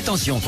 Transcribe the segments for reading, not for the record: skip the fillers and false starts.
Attention.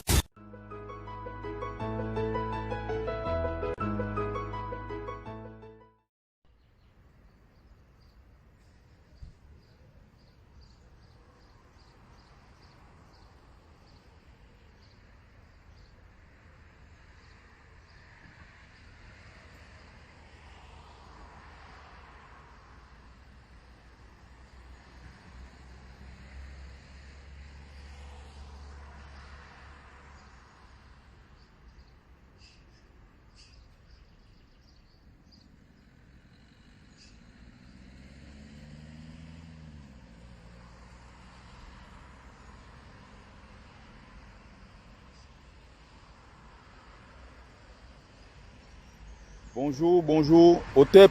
Bonjour, bonjour, OTEP.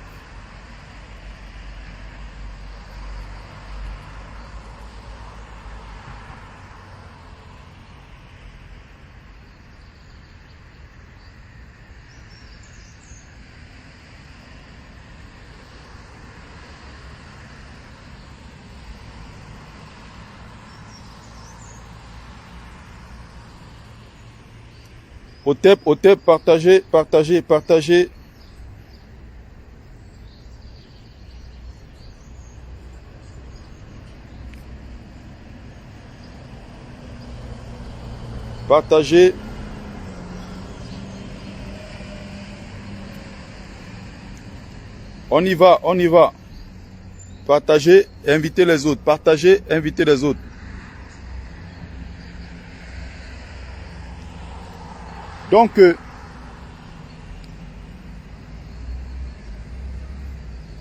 OTEP, OTEP, partagez, partagez, partagez. Partagez. On y va, on y va. Partagez, invitez les autres. Partagez, invitez les autres. Donc,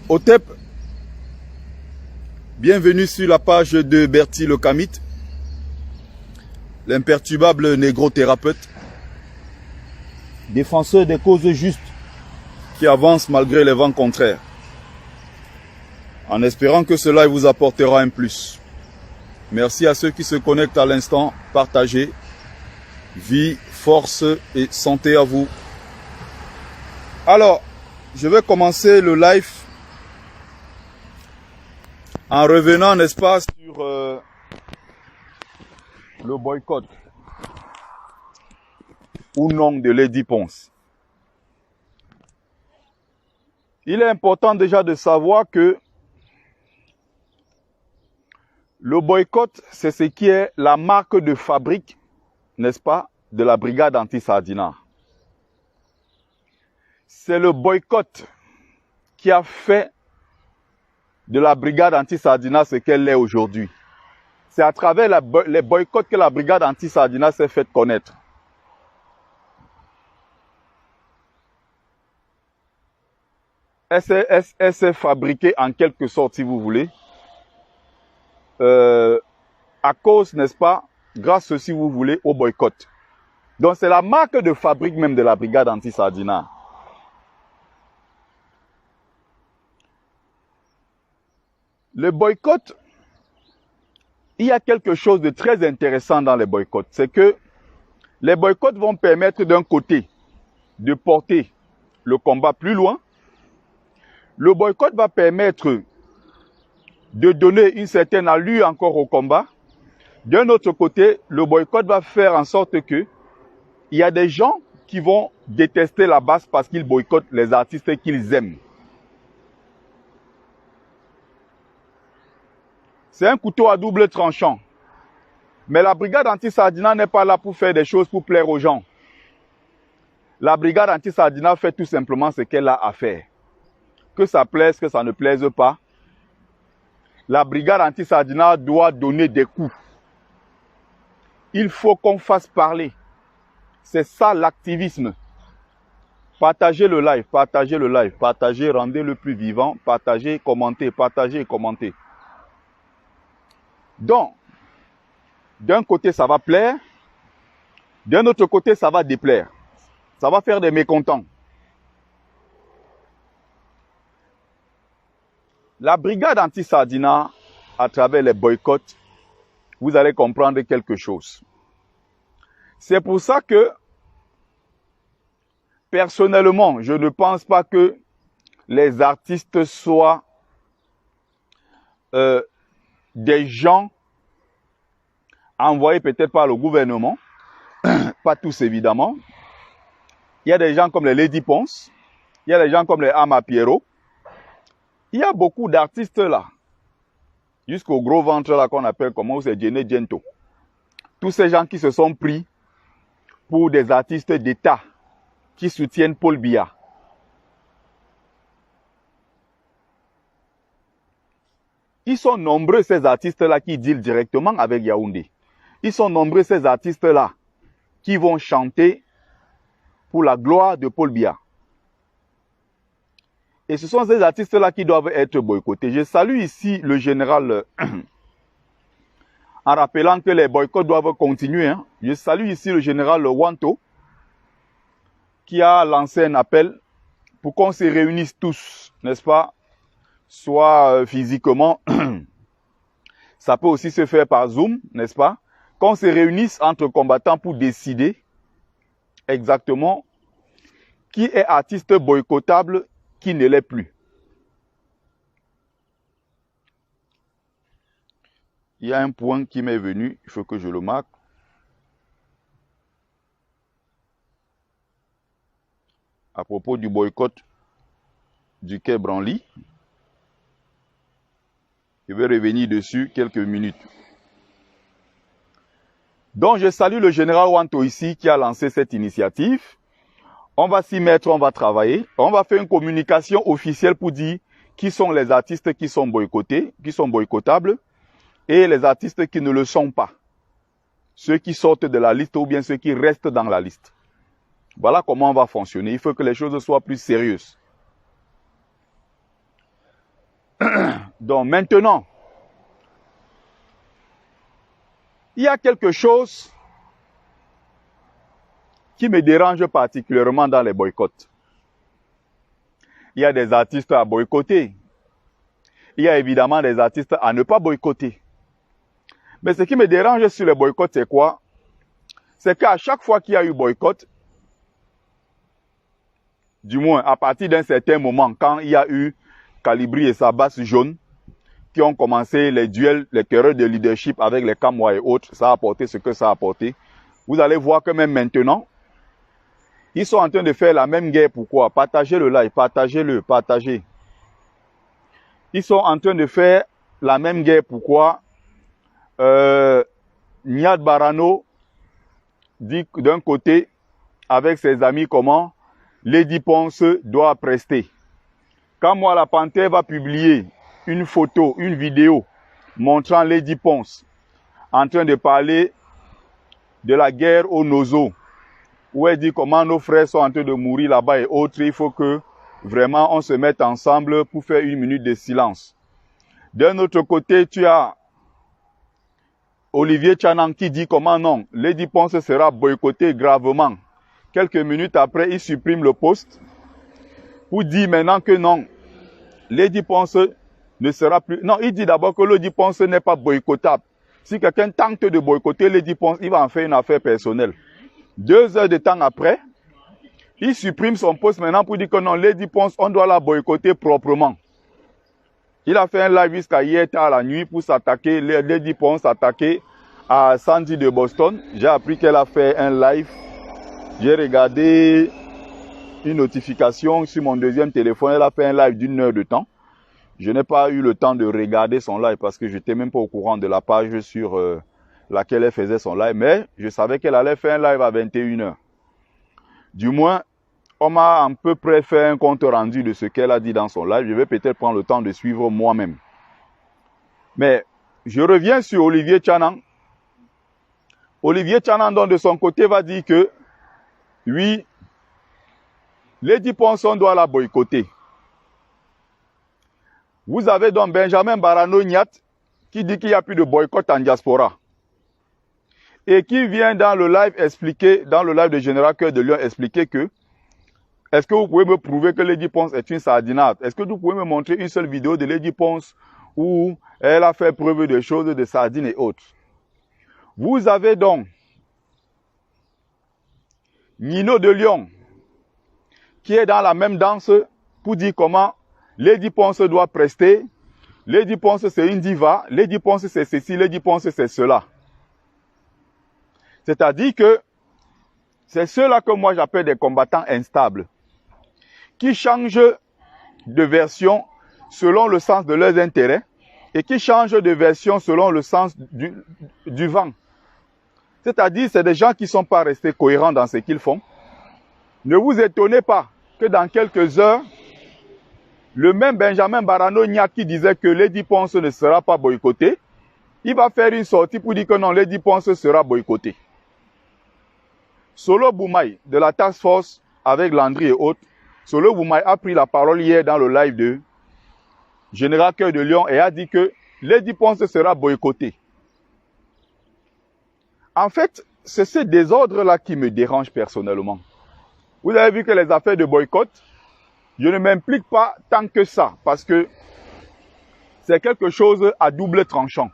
OTEP, bienvenue sur la page de Bertie le Kamite, l'imperturbable négro-thérapeute, défenseur des causes justes qui avance malgré les vents contraires, en espérant que cela vous apportera un plus. Merci à ceux qui se connectent à l'instant. Partagez. Vie, force et santé à vous. Alors, je vais commencer le live en revenant, n'est-ce pas, sur le boycott ou non de Lady Ponce. Il est important déjà de savoir que le boycott, c'est ce qui est la marque de fabrique, n'est-ce pas, de la brigade anti-Sardina. C'est le boycott qui a fait de la brigade anti-Sardina ce qu'elle est aujourd'hui. C'est à travers les boycotts que la brigade anti-Sardina s'est faite connaître. Elle s'est fabriquée en quelque sorte, si vous voulez, à cause, n'est-ce pas, grâce, si vous voulez, au boycott. Donc c'est la marque de fabrique même de la brigade anti-Sardina. Le boycott, il y a quelque chose de très intéressant dans les boycotts. C'est que les boycotts vont permettre d'un côté de porter le combat plus loin. Le boycott va permettre de donner une certaine allure encore au combat. D'un autre côté, le boycott va faire en sorte que il y a des gens qui vont détester la base parce qu'ils boycottent les artistes qu'ils aiment. C'est un couteau à double tranchant. Mais la brigade anti-Sardina n'est pas là pour faire des choses pour plaire aux gens. La brigade anti-Sardina fait tout simplement ce qu'elle a à faire. Que ça plaise, que ça ne plaise pas. La brigade anti-Sardina doit donner des coups. Il faut qu'on fasse parler. C'est ça l'activisme. Partagez le live, partagez le live, partagez, rendez le plus vivant, partagez, commentez, partagez, commentez. Donc, d'un côté ça va plaire, d'un autre côté ça va déplaire. Ça va faire des mécontents. La brigade anti-Sardina, à travers les boycotts, vous allez comprendre quelque chose. C'est pour ça que, personnellement, je ne pense pas que les artistes soient des gens envoyés peut-être par le gouvernement, pas tous évidemment. Il y a des gens comme les Lady Ponce, il y a des gens comme les Ama Pierrot. Il y a beaucoup d'artistes là, jusqu'au gros ventre là qu'on appelle comment, c'est Djene Djento. Tous ces gens qui se sont pris pour des artistes d'État qui soutiennent Paul Biya. Ils sont nombreux ces artistes-là qui dealent directement avec Yaoundé. Ils sont nombreux ces artistes-là qui vont chanter pour la gloire de Paul Biya. Et ce sont ces artistes-là qui doivent être boycottés. Je salue ici le général en rappelant que les boycotts doivent continuer. Hein. Je salue ici le général Wanto qui a lancé un appel pour qu'on se réunisse tous, n'est-ce pas? Soit physiquement, ça peut aussi se faire par Zoom, n'est-ce pas? Qu'on se réunisse entre combattants pour décider exactement qui est artiste boycottable, qui ne l'est plus. Il y a un point qui m'est venu, il faut que je le marque. À propos du boycott du Quai Branly. Je vais revenir dessus quelques minutes. Donc, je salue le général Wanto ici qui a lancé cette initiative. On va s'y mettre, on va travailler. On va faire une communication officielle pour dire qui sont les artistes qui sont boycottés, qui sont boycottables, et les artistes qui ne le sont pas. Ceux qui sortent de la liste ou bien ceux qui restent dans la liste. Voilà comment on va fonctionner. Il faut que les choses soient plus sérieuses. Donc maintenant, il y a quelque chose qui me dérange particulièrement dans les boycotts. Il y a des artistes à boycotter. Il y a évidemment des artistes à ne pas boycotter. Mais ce qui me dérange sur les boycotts, c'est quoi? C'est qu'à chaque fois qu'il y a eu boycott, du moins à partir d'un certain moment, quand il y a eu Calibri et sa basse jaune, qui ont commencé les duels, les querelles de leadership avec les Kamwa et autres, ça a apporté ce que ça a apporté. Vous allez voir que même maintenant, ils sont en train de faire la même guerre. Pourquoi? Partagez le live, partagez-le, partagez. Ils sont en train de faire la même guerre. Pourquoi? Niad Barano dit d'un côté, avec ses amis, comment Lady Ponce doit prester. Quand moi, la Panthère va publier une photo, une vidéo montrant Lady Ponce en train de parler de la guerre au Nozo, où elle dit comment nos frères sont en train de mourir là-bas et autres, il faut que vraiment on se mette ensemble pour faire une minute de silence. D'un autre côté, tu as Olivier Tchanan qui dit comment non, Lady Ponce sera boycottée gravement. Quelques minutes après, il supprime le post pour dire maintenant que non, Lady Ponce ne sera plus... Non, il dit d'abord que Lady Ponce n'est pas boycottable. Si quelqu'un tente de boycotter Lady Ponce, il va en faire une affaire personnelle. 2 heures de temps après, il supprime son post maintenant pour dire que non, Lady Ponce, on doit la boycotter proprement. Il a fait un live jusqu'à hier tard la nuit pour s'attaquer, Lady Ponce s'attaquer à Sandy de Boston. J'ai appris qu'elle a fait un live. J'ai regardé une notification sur mon deuxième téléphone. Elle a fait un live d'1 heure de temps. Je n'ai pas eu le temps de regarder son live parce que je n'étais même pas au courant de la page sur laquelle elle faisait son live. Mais je savais qu'elle allait faire un live à 21 h. Du moins, on m'a à peu près fait un compte rendu de ce qu'elle a dit dans son live. Je vais peut-être prendre le temps de suivre moi-même. Mais je reviens sur Olivier Tchanan. Olivier Tchanan, donc, de son côté, va dire que oui, Lady Ponce, on doit la boycotter. Vous avez donc Benjamin Barano Niat qui dit qu'il n'y a plus de boycott en diaspora. Et qui vient dans le live expliquer, dans le live de Général Cœur de Lion, expliquer que est-ce que vous pouvez me prouver que Lady Ponce est une sardinate? Est-ce que vous pouvez me montrer une seule vidéo de Lady Ponce où elle a fait preuve de choses de sardines et autres? Vous avez donc Nino de Lyon qui est dans la même danse pour dire comment Lady Ponce doit prester. Lady Ponce c'est une diva, Lady Ponce c'est ceci, Lady Ponce c'est cela. C'est-à-dire que C'est ceux-là que moi j'appelle des combattants instables, qui changent de version selon le sens de leurs intérêts et qui changent de version selon le sens du vent. C'est-à-dire, c'est des gens qui ne sont pas restés cohérents dans ce qu'ils font. Ne vous étonnez pas que dans quelques heures, le même Benjamin Barano-Niat qui disait que Lady Ponce ne sera pas boycottée, il va faire une sortie pour dire que non, Lady Ponce sera boycottée. Solo Boumaï, de la Task Force, avec Landry et autres, Solo Boumaï a pris la parole hier dans le live de Général Cœur de Lion et a dit que Lady Ponce sera boycottée. En fait, c'est ce désordre-là qui me dérange personnellement. Vous avez vu que les affaires de boycott, je ne m'implique pas tant que ça, parce que c'est quelque chose à double tranchant.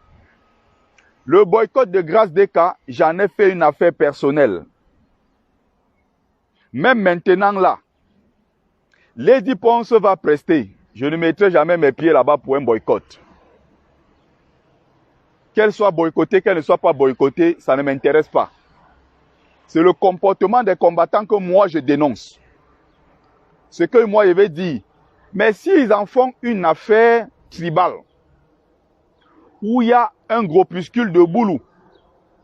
Le boycott de Grâce Deka, j'en ai fait une affaire personnelle. Même maintenant là, Lady Ponce va prester. Je ne mettrai jamais mes pieds là-bas pour un boycott. Qu'elle soit boycottée, qu'elle ne soit pas boycottée, ça ne m'intéresse pas. C'est le comportement des combattants que moi je dénonce. Ce que moi je vais dire. Mais s'ils en font une affaire tribale, où il y a un groupuscule de boulous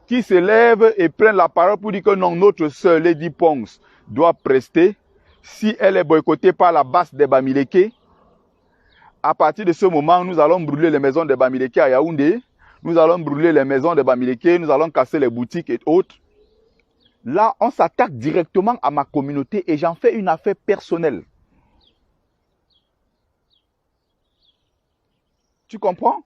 qui se lève et prennent la parole pour dire que non, notre sœur Lady Ponce doit prester, si elle est boycottée par la base des Bamileke, à partir de ce moment, nous allons brûler les maisons des Bamileke à Yaoundé, nous allons brûler les maisons des Bamileke, nous allons casser les boutiques et autres. Là, on s'attaque directement à ma communauté et j'en fais une affaire personnelle. Tu comprends?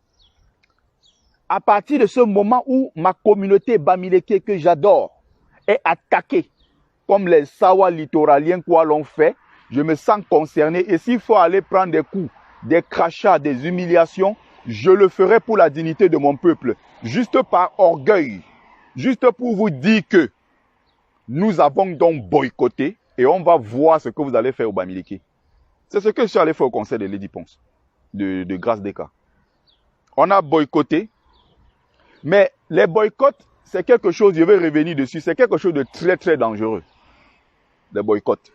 À partir de ce moment où ma communauté Bamileke que j'adore est attaquée, comme les Sawa littoraliens quoi l'ont fait, je me sens concerné. Et s'il faut aller prendre des coups, des crachats, des humiliations, je le ferai pour la dignité de mon peuple. Juste par orgueil. Juste pour vous dire que nous avons donc boycotté et on va voir ce que vous allez faire au Bamileke. C'est ce que je suis allé faire au conseil de Lady Ponce, de Grâce Deka. On a boycotté, mais les boycotts, c'est quelque chose, je vais revenir dessus, c'est quelque chose de très très dangereux. Les boycotts.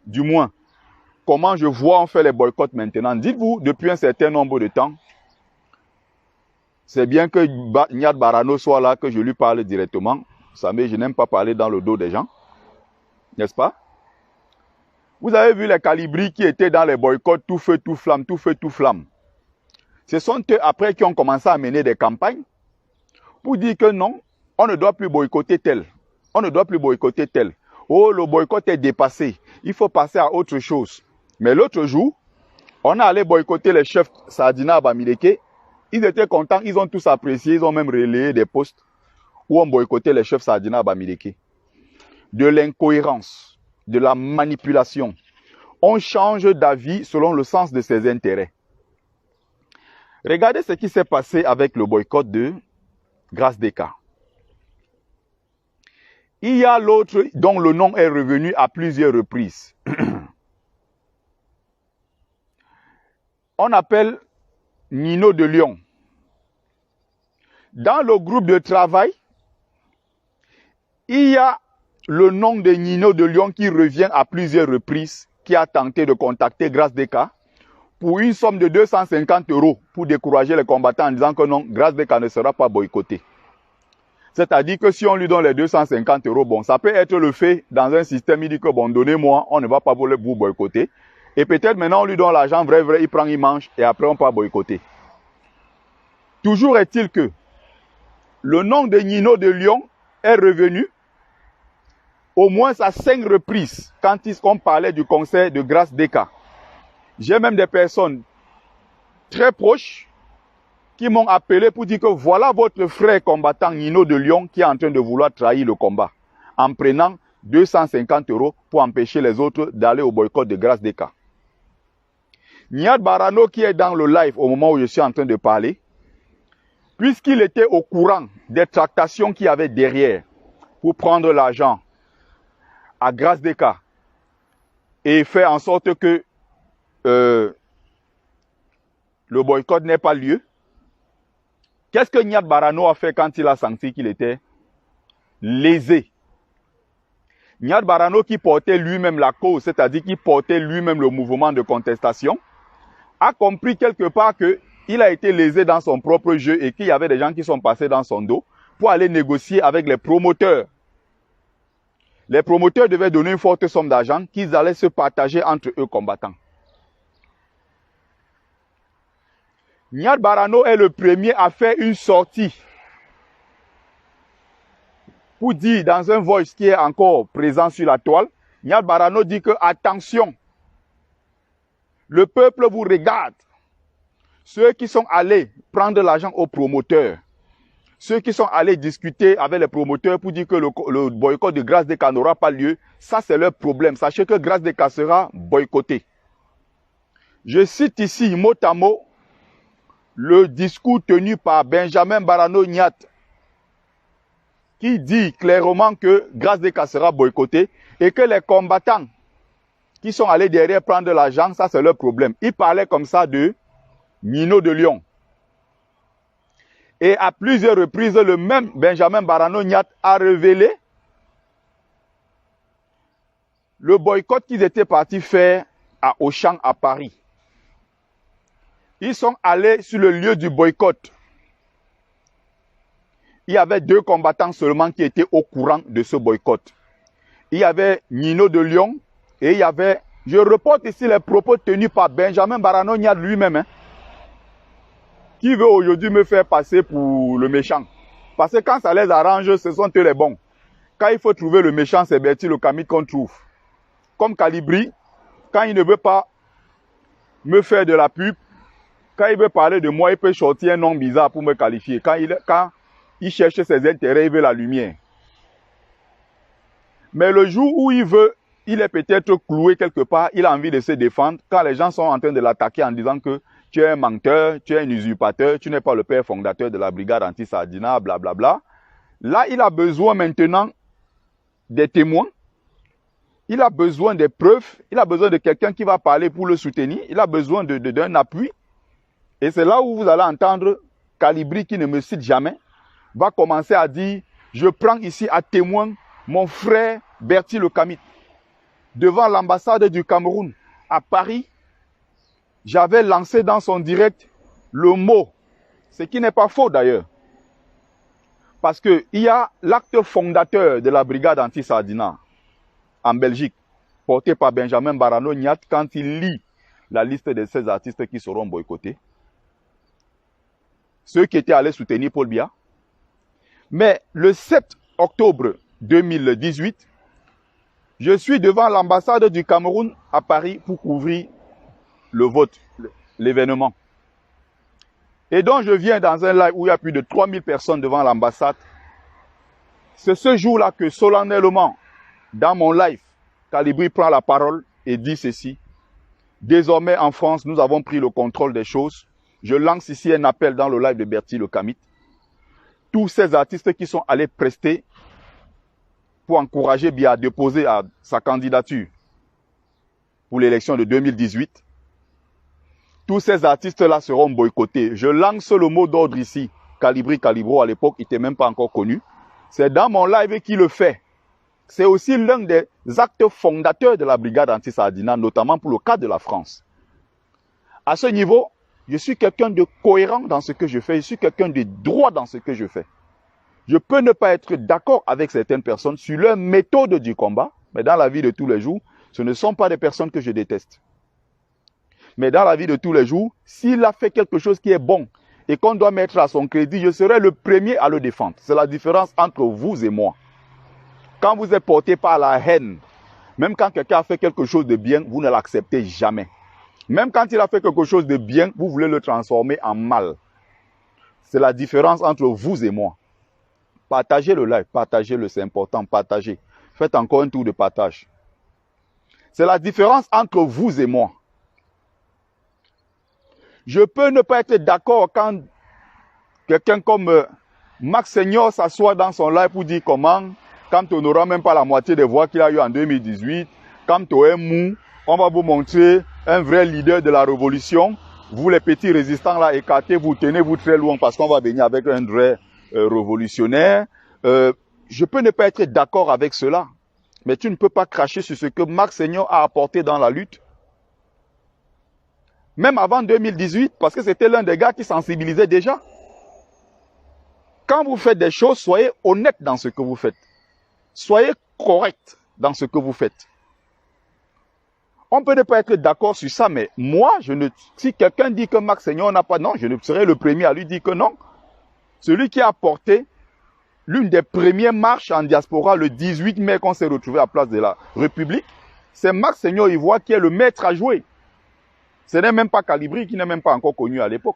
Du moins, comment je vois on fait les boycotts maintenant. Dites-vous, depuis un certain nombre de temps, c'est bien que Niad Barano soit là, que je lui parle directement. Vous savez, je n'aime pas parler dans le dos des gens. N'est-ce pas? Vous avez vu les calibris qui étaient dans les boycotts, tout feu, tout flamme, tout feu, tout flamme. Ce sont eux après qui ont commencé à mener des campagnes pour dire que non, on ne doit plus boycotter tel. On ne doit plus boycotter tel. Oh, le boycott est dépassé. Il faut passer à autre chose. Mais l'autre jour, on a allé boycotter les chefs Sardina à Bamileke. Ils étaient contents, ils ont tous apprécié, ils ont même relayé des posts où on boycottait les chefs Sardina à Bamileke. De l'incohérence, de la manipulation. On change d'avis selon le sens de ses intérêts. Regardez ce qui s'est passé avec le boycott de Grâce Deka. Il y a l'autre dont le nom est revenu à plusieurs reprises. On appelle Nino de Lion. Dans le groupe de travail, il y a le nom de Nino de Lion qui revient à plusieurs reprises, qui a tenté de contacter Grâce Deka pour une somme de 250 € pour décourager les combattants en disant que non, Grâce Deka ne sera pas boycotté. C'est-à-dire que si on lui donne les 250 €, bon, ça peut être le fait dans un système, il dit que bon, donnez-moi, on ne va pas vous boycotter. Et peut-être maintenant on lui donne l'argent vrai, il prend, il mange et après on peut boycotter. Toujours est-il que le nom de Nino de Lion est revenu au moins à 5 reprises quand on parlait du conseil de Grâce Deka. J'ai même des personnes très proches qui m'ont appelé pour dire que voilà votre frère combattant Nino de Lion qui est en train de vouloir trahir le combat en prenant 250 € pour empêcher les autres d'aller au boycott de Grâce Deka. Niad Barano qui est dans le live au moment où je suis en train de parler, puisqu'il était au courant des tractations qu'il y avait derrière pour prendre l'argent à Grâce Deka et faire en sorte que le boycott n'ait pas lieu, qu'est-ce que Niad Barano a fait quand il a senti qu'il était lésé Nyat Barano, qui portait lui-même la cause, c'est-à-dire qui portait lui-même le mouvement de contestation, a compris quelque part qu'il a été lésé dans son propre jeu et qu'il y avait des gens qui sont passés dans son dos pour aller négocier avec les promoteurs. Les promoteurs devaient donner une forte somme d'argent qu'ils allaient se partager entre eux combattants. Nyat Barano est le premier à faire une sortie pour dire dans un voice qui est encore présent sur la toile, Nyat Barano dit que attention, le peuple vous regarde. Ceux qui sont allés prendre l'argent aux promoteurs, ceux qui sont allés discuter avec les promoteurs pour dire que le boycott de Grâce des Cas n'aura pas lieu, ça c'est leur problème. Sachez que Grâce des Cas sera boycotté. Je cite ici mot à mot le discours tenu par Benjamin Barano Nyat, qui dit clairement que Grâce des Cas sera boycotté et que les combattants qui sont allés derrière prendre l'argent, ça c'est leur problème. Il parlait comme ça de Nino de Lyon. Et à plusieurs reprises, le même Benjamin Barano Nyat a révélé le boycott qu'ils étaient partis faire à Auchan à Paris. Ils sont allés sur le lieu du boycott. Il y avait 2 combattants seulement qui étaient au courant de ce boycott. Il y avait Nino de Lyon et il y avait, je reporte ici les propos tenus par Benjamin Barano Nyat lui-même, qui veut aujourd'hui me faire passer pour le méchant. Parce que quand ça les arrange, ce sont eux les bons. Quand il faut trouver le méchant, c'est Bertie le Camite qu'on trouve. Comme Calibri, quand il ne veut pas me faire de la pub, quand il veut parler de moi, il peut sortir un nom bizarre pour me qualifier. Quand il cherche ses intérêts, il veut la lumière. Mais le jour où il est peut-être cloué quelque part, il a envie de se défendre, quand les gens sont en train de l'attaquer en disant que tu es un menteur, tu es un usurpateur, tu n'es pas le père fondateur de la brigade anti-Sardina, blablabla. Là, il a besoin maintenant des témoins, il a besoin des preuves, il a besoin de quelqu'un qui va parler pour le soutenir, il a besoin d'un appui. Et c'est là où vous allez entendre Calibri, qui ne me cite jamais, va commencer à dire, je prends ici à témoin mon frère Bertie le Camite. Devant l'ambassade du Cameroun à Paris, j'avais lancé dans son direct le mot, ce qui n'est pas faux d'ailleurs. Parce qu'il y a l'acte fondateur de la brigade anti-Sardina en Belgique, porté par Benjamin Barano Nyat, quand il lit la liste de ces artistes qui seront boycottés. Ceux qui étaient allés soutenir Paul Biya. Mais le 7 octobre 2018, je suis devant l'ambassade du Cameroun à Paris pour couvrir le vote, l'événement. Et donc je viens dans un live où il y a plus de 3000 personnes devant l'ambassade. C'est ce jour-là que solennellement, dans mon live, Calibri prend la parole et dit ceci. Désormais en France, nous avons pris le contrôle des choses. Je lance ici un appel dans le live de Bertie le Camite. Tous ces artistes qui sont allés prester pour encourager Biya à déposer sa candidature pour l'élection de 2018, tous ces artistes-là seront boycottés. Je lance le mot d'ordre ici. Calibri Calibro, à l'époque, il n'était même pas encore connu. C'est dans mon live qu'il le fait. C'est aussi l'un des actes fondateurs de la brigade anti-Sardina, notamment pour le cas de la France. À ce niveau, je suis quelqu'un de cohérent dans ce que je fais. Je suis quelqu'un de droit dans ce que je fais. Je peux ne pas être d'accord avec certaines personnes sur leur méthode du combat, mais dans la vie de tous les jours, ce ne sont pas des personnes que je déteste. Mais dans la vie de tous les jours, s'il a fait quelque chose qui est bon et qu'on doit mettre à son crédit, je serai le premier à le défendre. C'est la différence entre vous et moi. Quand vous êtes porté par la haine, même quand quelqu'un a fait quelque chose de bien, vous ne l'acceptez jamais. Même quand il a fait quelque chose de bien, vous voulez le transformer en mal. C'est la différence entre vous et moi. Partagez le live, partagez-le, c'est important, partagez. Faites encore un tour de partage. C'est la différence entre vous et moi. Je peux ne pas être d'accord quand quelqu'un comme Max Seigneur s'assoit dans son live pour dire comment, quand on n'aura même pas la moitié des voix qu'il a eu en 2018, quand on est mou, on va vous montrer un vrai leader de la révolution. Vous les petits résistants là écartés, vous tenez-vous très loin parce qu'on va venir avec un vrai révolutionnaire. Je peux ne pas être d'accord avec cela. Mais tu ne peux pas cracher sur ce que Marc Seigneur a apporté dans la lutte. Même avant 2018, parce que c'était l'un des gars qui sensibilisait déjà. Quand vous faites des choses, soyez honnête dans ce que vous faites. Soyez correct dans ce que vous faites. On peut ne pas être d'accord sur ça, mais moi, si quelqu'un dit que Marc Seigneur n'a pas, non, je ne serai le premier à lui dire que non. Celui qui a apporté l'une des premières marches en diaspora le 18 mai qu'on s'est retrouvé à Place de la République, c'est Marc Seigneur Ivoire qui est le maître à jouer. Ce n'est même pas Calibri qui n'est même pas encore connu à l'époque.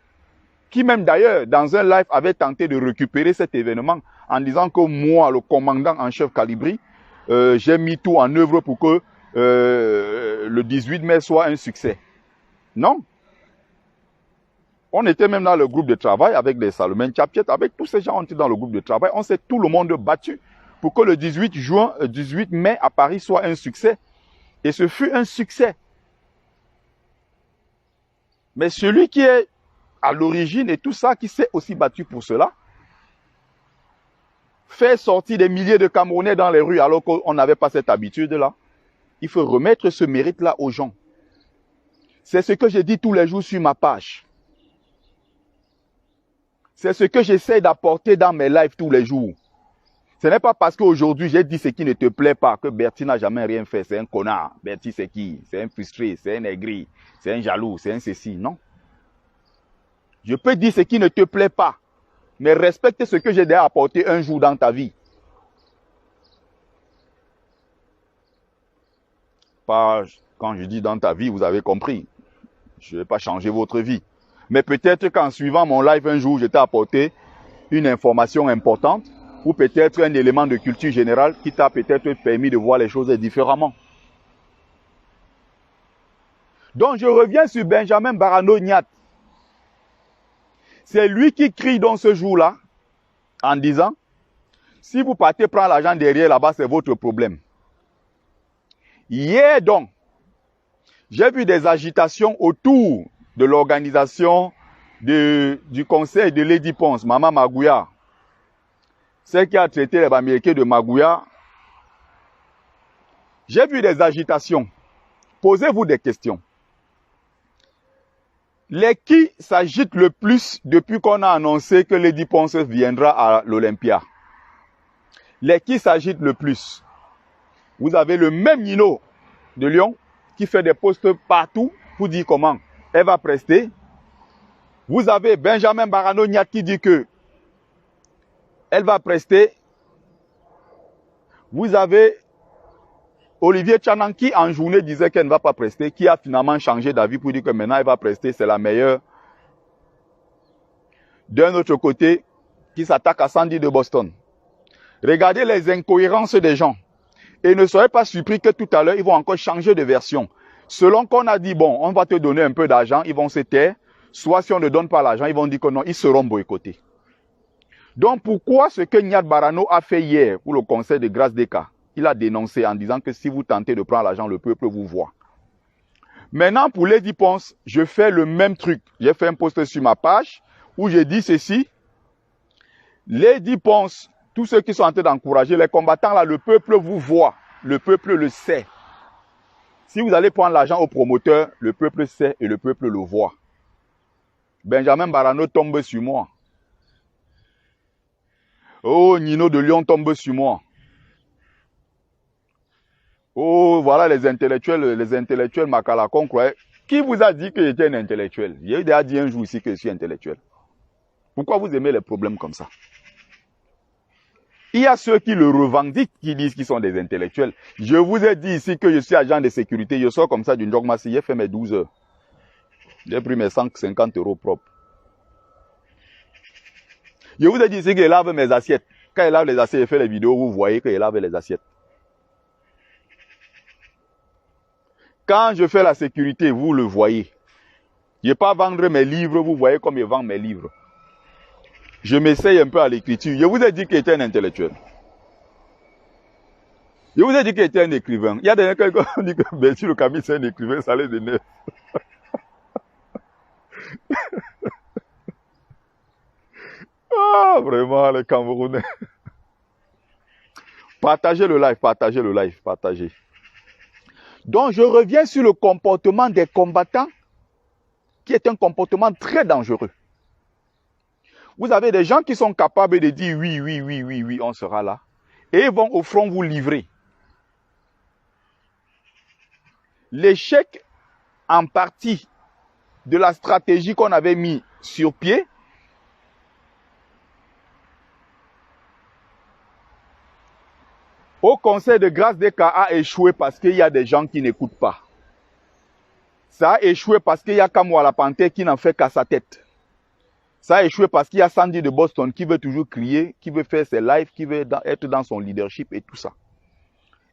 Qui même d'ailleurs, dans un live, avait tenté de récupérer cet événement en disant que moi, le commandant en chef Calibri, j'ai mis tout en œuvre pour que le 18 mai soit un succès. Non. On était même dans le groupe de travail avec les Salomon Tchapiet, avec tous ces gens, on était dans le groupe de travail. On s'est tout le monde battu pour que le 18 mai à Paris soit un succès. Et ce fut un succès. Mais celui qui est à l'origine et tout ça, qui s'est aussi battu pour cela, fait sortir des milliers de Camerounais dans les rues alors qu'on n'avait pas cette habitude-là. Il faut remettre ce mérite-là aux gens. C'est ce que je dis tous les jours sur ma page. C'est ce que j'essaie d'apporter dans mes lives tous les jours. Ce n'est pas parce qu'aujourd'hui j'ai dit ce qui ne te plaît pas que Bertie n'a jamais rien fait. C'est un connard. Bertie c'est qui? C'est un frustré, c'est un aigri, c'est un jaloux, c'est un ceci. Non. Je peux dire ce qui ne te plaît pas, mais respecte ce que j'ai déjà apporté un jour dans ta vie. Pas quand je dis dans ta vie, vous avez compris. Je ne vais pas changer votre vie. Mais peut-être qu'en suivant mon live un jour, je t'ai apporté une information importante ou peut-être un élément de culture générale qui t'a peut-être permis de voir les choses différemment. Donc je reviens sur Benjamin Barano Nyat. C'est lui qui crie dans ce jour-là en disant, si vous partez prendre l'argent derrière là-bas, c'est votre problème. Hier donc, j'ai vu des agitations autour de l'organisation du conseil de Lady Ponce, Maman Magouya. Celle qui a traité les Américains de Magouya. J'ai vu des agitations. Posez-vous des questions. Les qui s'agitent le plus depuis qu'on a annoncé que Lady Ponce viendra à l'Olympia? Les qui s'agitent le plus? Vous avez le même Nino de Lyon qui fait des posts partout pour dire comment elle va prester. Vous avez Benjamin Barano Nyat qui dit que elle va prester. Vous avez Olivier Tchanan qui en journée disait qu'elle ne va pas prester, qui a finalement changé d'avis pour dire que maintenant elle va prester, c'est la meilleure. D'un autre côté, qui s'attaque à Sandy de Boston. Regardez les incohérences des gens. Et ne soyez pas surpris que tout à l'heure, ils vont encore changer de version. Selon qu'on a dit, bon, on va te donner un peu d'argent, ils vont se taire. Soit si on ne donne pas l'argent, ils vont dire que non, ils seront boycottés. Donc pourquoi ce que Nyat Barano a fait hier pour le conseil de grâce des cas, il a dénoncé en disant que si vous tentez de prendre l'argent, le peuple vous voit. Maintenant, pour Lady Ponce, je fais le même truc. J'ai fait un post sur ma page où je dis ceci. Lady Ponce, tous ceux qui sont en train d'encourager les combattants là, le peuple vous voit. Le peuple le sait. Si vous allez prendre l'argent au promoteur, le peuple sait et le peuple le voit. Benjamin Barano tombe sur moi. Oh, Nino de Lyon tombe sur moi. Oh, voilà les intellectuels Macalacon croyaient. Qui vous a dit que j'étais un intellectuel? J'ai déjà dit un jour ici que je suis intellectuel. Pourquoi vous aimez les problèmes comme ça? Il y a ceux qui le revendiquent, qui disent qu'ils sont des intellectuels. Je vous ai dit ici que je suis agent de sécurité. Je sors comme ça d'une dogmatie. J'ai fait mes 12 heures. J'ai pris mes 150 € propres. Je vous ai dit ici qu'il lave mes assiettes. Quand il lave les assiettes, il fait les vidéos, vous voyez qu'il lave les assiettes. Quand je fais la sécurité, vous le voyez. Je ne vais pas vendre mes livres, vous voyez comme je vends mes livres. Je m'essaye un peu à l'écriture. Je vous ai dit qu'il était un intellectuel. Je vous ai dit qu'il était un écrivain. Il y a des gens qui disent que Bertie Le Camille c'est un écrivain, ça les énerve. Ah, vraiment, les Camerounais. Partagez le live, partagez le live, partagez. Donc, je reviens sur le comportement des combattants, qui est un comportement très dangereux. Vous avez des gens qui sont capables de dire oui, oui, oui, oui, oui, on sera là. Et ils vont au front vous livrer. L'échec en partie de la stratégie qu'on avait mis sur pied au conseil de grâce des cas a échoué parce qu'il y a des gens qui n'écoutent pas. Ça a échoué parce qu'il y a Kamwala Panthère qui n'en fait qu'à sa tête. Ça a échoué parce qu'il y a Sandy de Boston qui veut toujours crier, qui veut faire ses lives, qui veut être dans son leadership et tout ça.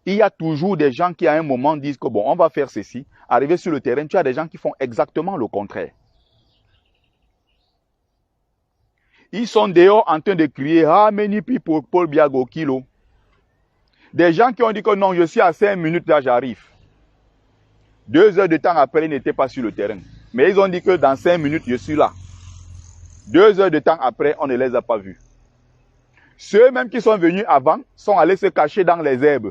Il y a toujours des gens qui à un moment disent que bon, on va faire ceci. Arrivé sur le terrain, tu as des gens qui font exactement le contraire. Ils sont dehors en train de crier, ah, Menipi pour Paul Biago Kilo. Des gens qui ont dit que non, je suis à 5 minutes là, j'arrive. 2 heures de temps après, ils n'étaient pas sur le terrain. Mais ils ont dit que dans 5 minutes, je suis là. 2 heures de temps après, on ne les a pas vus. Ceux même qui sont venus avant sont allés se cacher dans les herbes.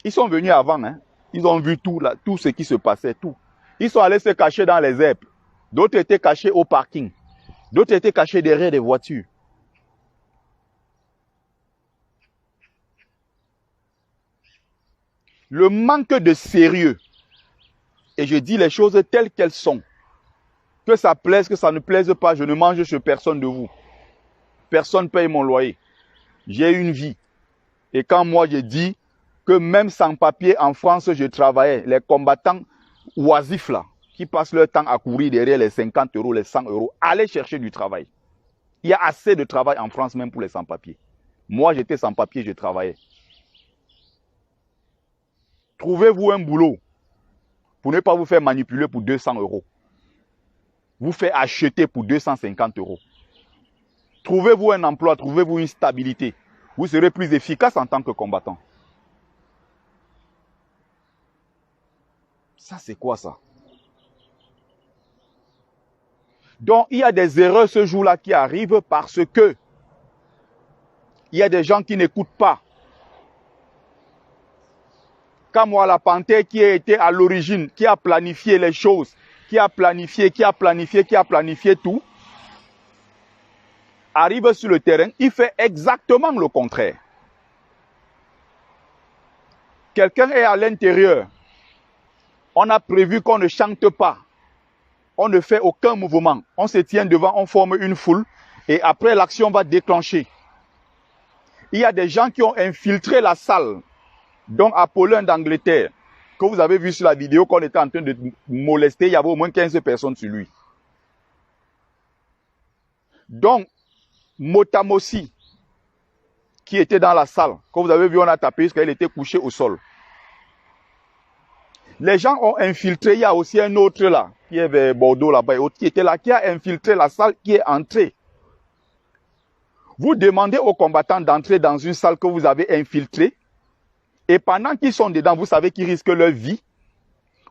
Ils sont venus avant, hein. Ils ont vu tout, là, tout ce qui se passait, tout. Ils sont allés se cacher dans les herbes. D'autres étaient cachés au parking. D'autres étaient cachés derrière des voitures. Le manque de sérieux, et je dis les choses telles qu'elles sont, que ça plaise, que ça ne plaise pas, je ne mange chez personne de vous. Personne ne paye mon loyer. J'ai une vie. Et quand moi je dis que même sans papier en France, je travaillais, les combattants oisifs là, qui passent leur temps à courir derrière les 50 €, les 100 €, allez chercher du travail. Il y a assez de travail en France même pour les sans-papiers. Moi j'étais sans-papier, je travaillais. Trouvez-vous un boulot pour ne pas vous faire manipuler pour 200 €. Vous faire acheter pour 250 €. Trouvez-vous un emploi, trouvez-vous une stabilité. Vous serez plus efficace en tant que combattant. Ça, c'est quoi ça? Donc, il y a des erreurs ce jour-là qui arrivent parce que il y a des gens qui n'écoutent pas. Kamwala Panthère qui a été à l'origine, qui a planifié les choses, qui a planifié tout, arrive sur le terrain, il fait exactement le contraire. Quelqu'un est à l'intérieur. On a prévu qu'on ne chante pas. On ne fait aucun mouvement. On se tient devant, on forme une foule et après l'action va déclencher. Il y a des gens qui ont infiltré la salle, dont Apollin d'Angleterre, que vous avez vu sur la vidéo qu'on était en train de molester, il y avait au moins 15 personnes sur lui. Donc, Motamosi, qui était dans la salle, que vous avez vu, on a tapé jusqu'à il était couché au sol. Les gens ont infiltré, il y a aussi un autre là, qui est vers Bordeaux là-bas, qui était là, qui a infiltré la salle, qui est entré. Vous demandez aux combattants d'entrer dans une salle que vous avez infiltrée, et pendant qu'ils sont dedans, vous savez qu'ils risquent leur vie.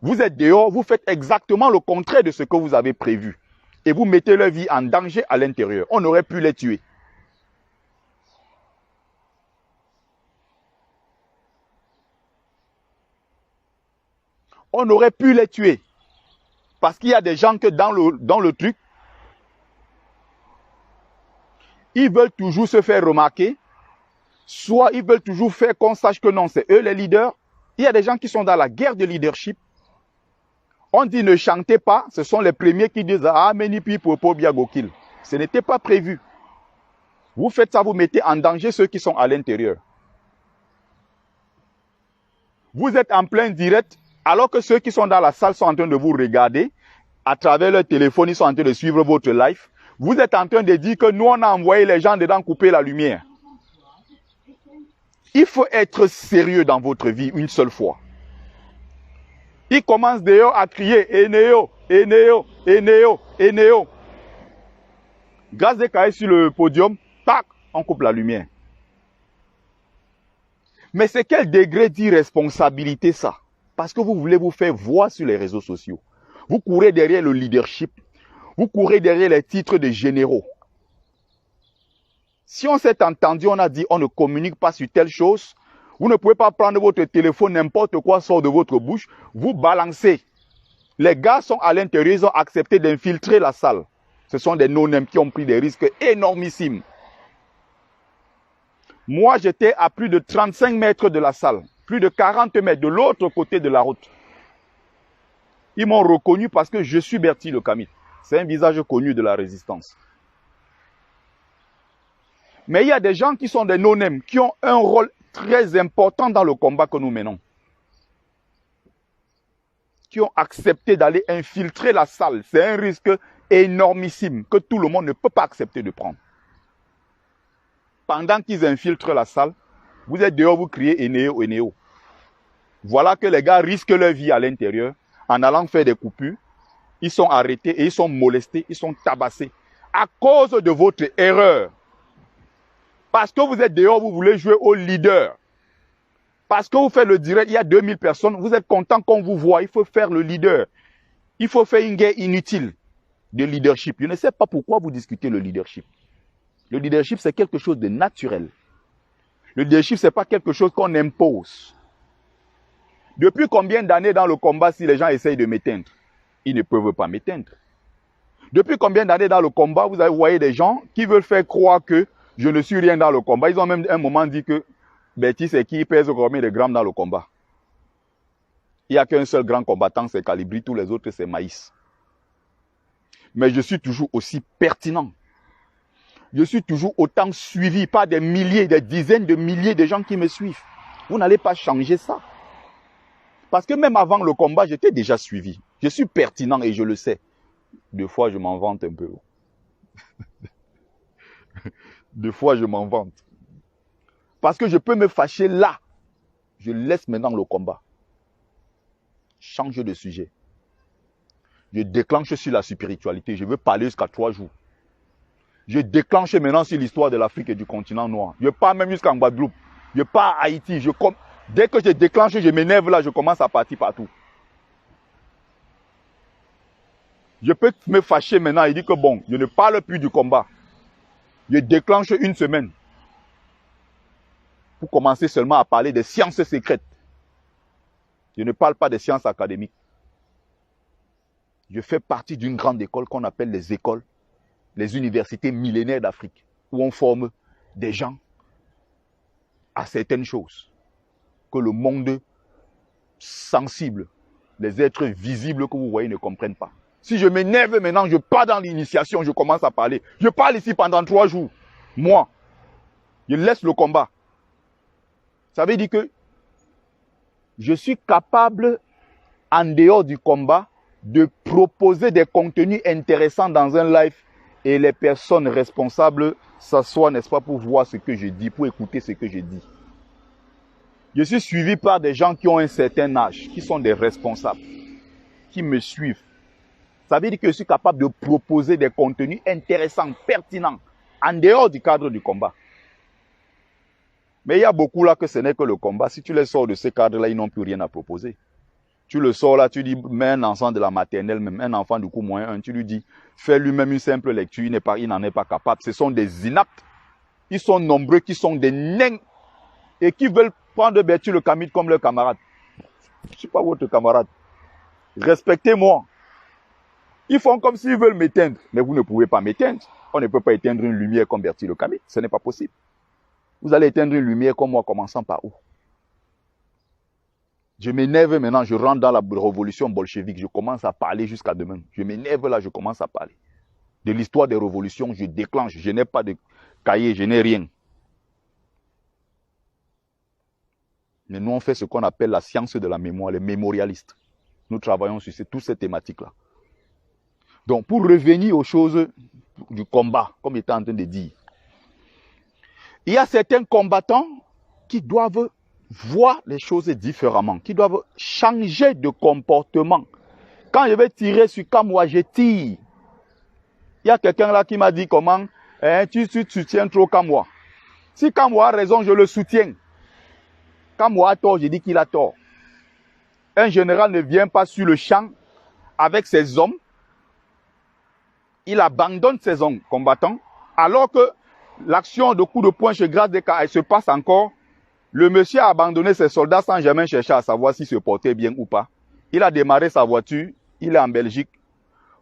Vous êtes dehors, vous faites exactement le contraire de ce que vous avez prévu. Et vous mettez leur vie en danger à l'intérieur. On aurait pu les tuer. On aurait pu les tuer. Parce qu'il y a des gens que dans le truc, ils veulent toujours se faire remarquer. Soit ils veulent toujours faire qu'on sache que non, c'est eux les leaders. Il y a des gens qui sont dans la guerre de leadership. On dit ne chantez pas, ce sont les premiers qui disent ah Menipi pour Biagokil. Ce n'était pas prévu. Vous faites ça, vous mettez en danger ceux qui sont à l'intérieur. Vous êtes en plein direct, alors que ceux qui sont dans la salle sont en train de vous regarder. À travers leur téléphone, ils sont en train de suivre votre live. Vous êtes en train de dire que nous, on a envoyé les gens dedans couper la lumière. Il faut être sérieux dans votre vie une seule fois. Il commence dehors à crier Eneo, Eneo, Eneo, Eneo. Grâce des cahiers sur le podium, tac, on coupe la lumière. Mais c'est quel degré d'irresponsabilité ça? Parce que vous voulez vous faire voir sur les réseaux sociaux. Vous courez derrière le leadership. Vous courez derrière les titres de généraux. Si on s'est entendu, on a dit on ne communique pas sur telle chose, vous ne pouvez pas prendre votre téléphone, n'importe quoi sort de votre bouche, vous balancez. Les gars sont à l'intérieur, ils ont accepté d'infiltrer la salle. Ce sont des non-nèmes qui ont pris des risques énormissimes. Moi, j'étais à plus de 35 mètres de la salle, plus de 40 mètres de l'autre côté de la route. Ils m'ont reconnu parce que je suis Bertie Le Kamit. C'est un visage connu de la résistance. Mais il y a des gens qui sont des non-nèmes, qui ont un rôle très important dans le combat que nous menons. Qui ont accepté d'aller infiltrer la salle. C'est un risque énormissime que tout le monde ne peut pas accepter de prendre. Pendant qu'ils infiltrent la salle, vous êtes dehors, vous criez Eneo, Eneo. Voilà que les gars risquent leur vie à l'intérieur en allant faire des coupures. Ils sont arrêtés et ils sont molestés, ils sont tabassés à cause de votre erreur. Parce que vous êtes dehors, vous voulez jouer au leader. Parce que vous faites le direct, il y a 2000 personnes, vous êtes content qu'on vous voit, il faut faire le leader. Il faut faire une guerre inutile de leadership. Je ne sais pas pourquoi vous discutez le leadership. Le leadership, c'est quelque chose de naturel. Le leadership, ce n'est pas quelque chose qu'on impose. Depuis combien d'années dans le combat, si les gens essayent de m'éteindre, ils ne peuvent pas m'éteindre. Depuis combien d'années dans le combat, vous voyez des gens qui veulent faire croire que je ne suis rien dans le combat. Ils ont même un moment dit que Betty, c'est qui pèse combien de grammes dans le combat. Il n'y a qu'un seul grand combattant, c'est Calibri, tous les autres, c'est Maïs. Mais je suis toujours aussi pertinent. Je suis toujours autant suivi par des milliers, des dizaines de milliers de gens qui me suivent. Vous n'allez pas changer ça. Parce que même avant le combat, j'étais déjà suivi. Je suis pertinent et je le sais. Des fois, je m'en vante un peu. Des fois, je m'en vante. Parce que je peux me fâcher là. Je laisse maintenant le combat. Change de sujet. Je déclenche sur la spiritualité. Je veux parler jusqu'à 3 jours. Je déclenche maintenant sur l'histoire de l'Afrique et du continent noir. Je pars même jusqu'en Guadeloupe. Je pars à Haïti. Dès que je déclenche, je m'énerve là, je commence à partir partout. Je peux me fâcher maintenant et dire que bon, je ne parle plus du combat. Je déclenche une semaine. Pour commencer seulement à parler des sciences secrètes. Je ne parle pas des sciences académiques. Je fais partie d'une grande école qu'on appelle les écoles, les universités millénaires d'Afrique, où on forme des gens à certaines choses que le monde sensible, les êtres visibles que vous voyez ne comprennent pas. Si je m'énerve maintenant, je pars dans l'initiation, je commence à parler. Je parle ici pendant 3 jours. Moi, je laisse le combat. Ça veut dire que je suis capable, en dehors du combat, de proposer des contenus intéressants dans un live et les personnes responsables s'assoient, n'est-ce pas, pour voir ce que je dis, pour écouter ce que je dis. Je suis suivi par des gens qui ont un certain âge, qui sont des responsables, qui me suivent. Ça veut dire que je suis capable de proposer des contenus intéressants, pertinents, en dehors du cadre du combat. Mais il y a beaucoup là que ce n'est que le combat. Si tu les sors de ce cadre-là, ils n'ont plus rien à proposer. Tu le sors là, tu dis, mais un enfant de la maternelle, même un enfant du coup moins 1, tu lui dis, fais lui-même une simple lecture, il n'en est pas capable. Ce sont des inaptes. Ils sont nombreux, qui sont des nains et qui veulent prendre Bertie Le Kamit comme leur camarade. Je ne suis pas votre camarade. Respectez-moi. Ils font comme s'ils veulent m'éteindre. Mais vous ne pouvez pas m'éteindre. On ne peut pas éteindre une lumière comme Bertie Le Kamit. Ce n'est pas possible. Vous allez éteindre une lumière comme moi, commençant par où? Je m'énerve maintenant, je rentre dans la révolution bolchevique. Je commence à parler jusqu'à demain. Je m'énerve là, je commence à parler. De l'histoire des révolutions, je déclenche. Je n'ai pas de cahier, je n'ai rien. Mais nous, on fait ce qu'on appelle la science de la mémoire, les mémorialistes. Nous travaillons sur toutes ces thématiques-là. Donc, pour revenir aux choses du combat, comme j'étais en train de dire, il y a certains combattants qui doivent voir les choses différemment, qui doivent changer de comportement. Quand je vais tirer sur Kamwa, je tire. Il y a quelqu'un là qui m'a dit comment tu soutiens trop Kamwa. Si Kamwa a raison, je le soutiens. Kamwa a tort, je dis qu'il a tort. Un général ne vient pas sur le champ avec ses hommes. Il abandonne ses hommes combattants, alors que L'action de coup de poing chez Grace Deka, elle se passe encore. Le monsieur a abandonné ses soldats sans jamais chercher à savoir s'ils se portaient bien ou pas. Il a démarré sa voiture, il est en Belgique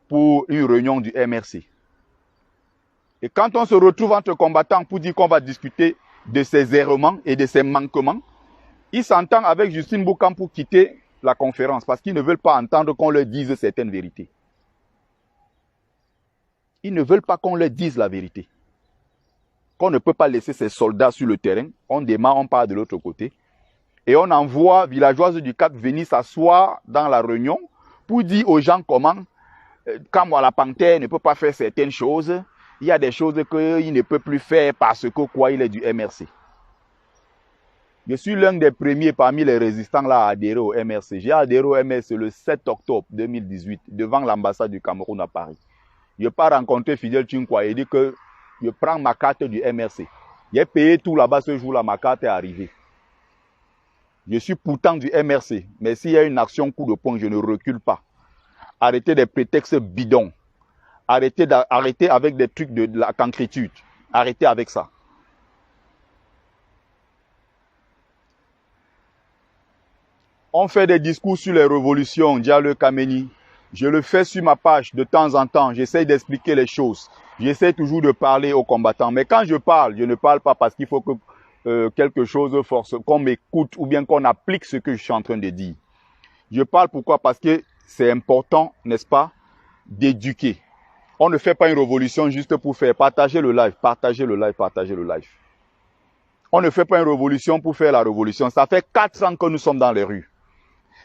pour une réunion du MRC. Et quand on se retrouve entre combattants pour dire qu'on va discuter de ses errements et de ses manquements, il s'entend avec Justine Boucan pour quitter la conférence parce qu'ils ne veulent pas entendre qu'on leur dise certaines vérités. Ils ne veulent pas qu'on leur dise la vérité. Qu'on ne peut pas laisser ses soldats sur le terrain. On démarre, on part de l'autre côté. Et on envoie villageoise du Cap venir s'asseoir dans la réunion pour dire aux gens comment, quand moi la panthère ne peut pas faire certaines choses, il y a des choses qu'il ne peut plus faire parce que quoi, il est du MRC. Je suis l'un des premiers parmi les résistants là à adhérer au MRC. J'ai adhéré au MRC le 7 octobre 2018 devant l'ambassade du Cameroun à Paris. Je n'ai pas rencontré Fidel Tchinkwa et dit que je prends ma carte du MRC. J'ai payé tout là-bas ce jour-là, ma carte est arrivée. Je suis pourtant du MRC, mais s'il y a une action coup de poing, je ne recule pas. Arrêtez des prétextes bidons. Arrêtez avec des trucs de la cancrétude. Arrêtez avec ça. On fait des discours sur les révolutions, Diallo Kameni. Je le fais sur ma page de temps en temps. J'essaie d'expliquer les choses. J'essaie toujours de parler aux combattants. Mais quand je parle, je ne parle pas parce qu'il faut que quelque chose force, qu'on m'écoute ou bien qu'on applique ce que je suis en train de dire. Je parle pourquoi? Parce que c'est important, n'est-ce pas, d'éduquer. On ne fait pas une révolution juste pour faire partager le live, partager le live, partager le live. On ne fait pas une révolution pour faire la révolution. Ça fait 4 ans que nous sommes dans les rues.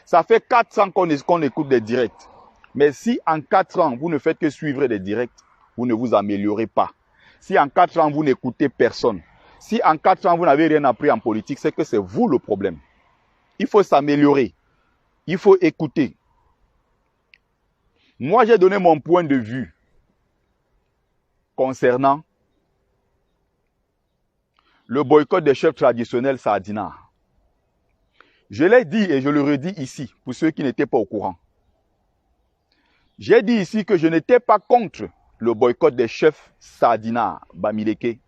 Ça fait 4 ans qu'on écoute des directs. Mais si en 4 ans, vous ne faites que suivre des directs, vous ne vous améliorez pas. Si en 4 ans, vous n'écoutez personne, si en 4 ans, vous n'avez rien appris en politique, c'est que c'est vous le problème. Il faut s'améliorer. Il faut écouter. Moi, j'ai donné mon point de vue concernant le boycott des chefs traditionnels Saadina. Je l'ai dit et je le redis ici, pour ceux qui n'étaient pas au courant. J'ai dit ici que je n'étais pas contre le boycott des chefs Saadina, Bamileke.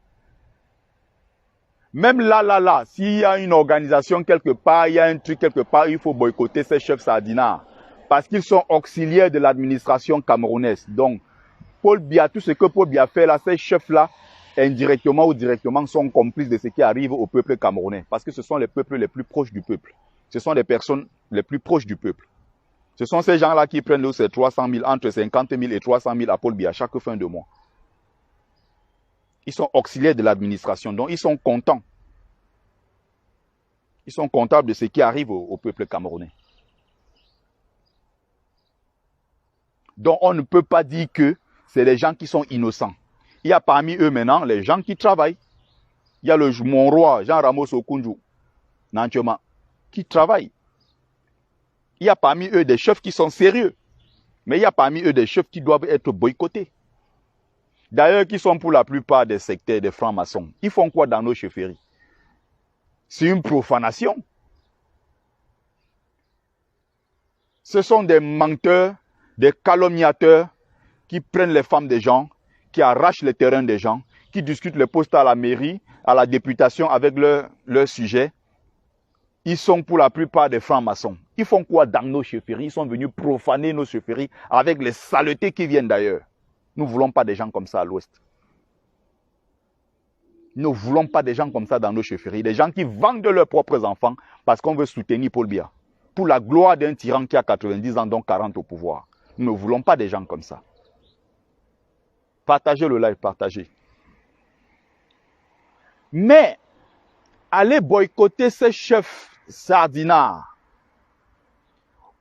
Même là, s'il y a une organisation quelque part, il y a un truc quelque part, il faut boycotter ces chefs Saadina. Parce qu'ils sont auxiliaires de l'administration camerounaise. Donc, Paul Biya, tout ce que Paul Biya fait là, ces chefs-là, indirectement ou directement, sont complices de ce qui arrive au peuple camerounais. Parce que ce sont les peuples les plus proches du peuple. Ce sont les personnes les plus proches du peuple. Ce sont ces gens-là qui prennent ces 300 000, entre 50 000 et 300 000 à Paul Biya chaque fin de mois. Ils sont auxiliaires de l'administration, donc ils sont contents. Ils sont comptables de ce qui arrive au peuple camerounais. Donc on ne peut pas dire que c'est les gens qui sont innocents. Il y a parmi eux maintenant les gens qui travaillent. Il y a mon roi, Jean Ramos Okunju, Nanchoma, qui travaille. Il y a parmi eux des chefs qui sont sérieux. Mais il y a parmi eux des chefs qui doivent être boycottés. D'ailleurs, qui sont pour la plupart des sectaires des francs-maçons. Ils font quoi dans nos chefferies? C'est une profanation. Ce sont des menteurs, des calomniateurs qui prennent les femmes des gens, qui arrachent les terrains des gens, qui discutent les postes à la mairie, à la députation avec leur sujet. Ils sont pour la plupart des francs-maçons. Ils font quoi dans nos chefferies? Ils sont venus profaner nos chefferies avec les saletés qui viennent d'ailleurs. Nous ne voulons pas des gens comme ça à l'Ouest. Nous ne voulons pas des gens comme ça dans nos chefferies. Des gens qui vendent leurs propres enfants parce qu'on veut soutenir Paul Biya. Pour la gloire d'un tyran qui a 90 ans, donc 40 au pouvoir. Nous ne voulons pas des gens comme ça. Partagez le live, partagez. Mais, allez boycotter ces chefs sardinards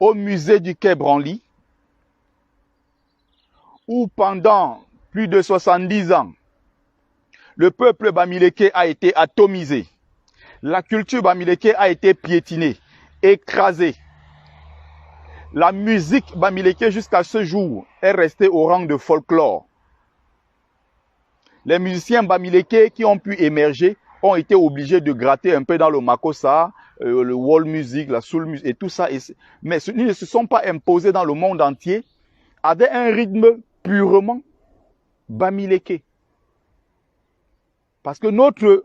au musée du Quai Branly, où pendant plus de 70 ans, le peuple bamileke a été atomisé. La culture bamileke a été piétinée, écrasée. La musique bamileke jusqu'à ce jour est restée au rang de folklore. Les musiciens bamileke qui ont pu émerger ont été obligés de gratter un peu dans le makossa, le world music, la soul music et tout ça. Mais ils ne se sont pas imposés dans le monde entier avec un rythme purement bamileke. Parce que notre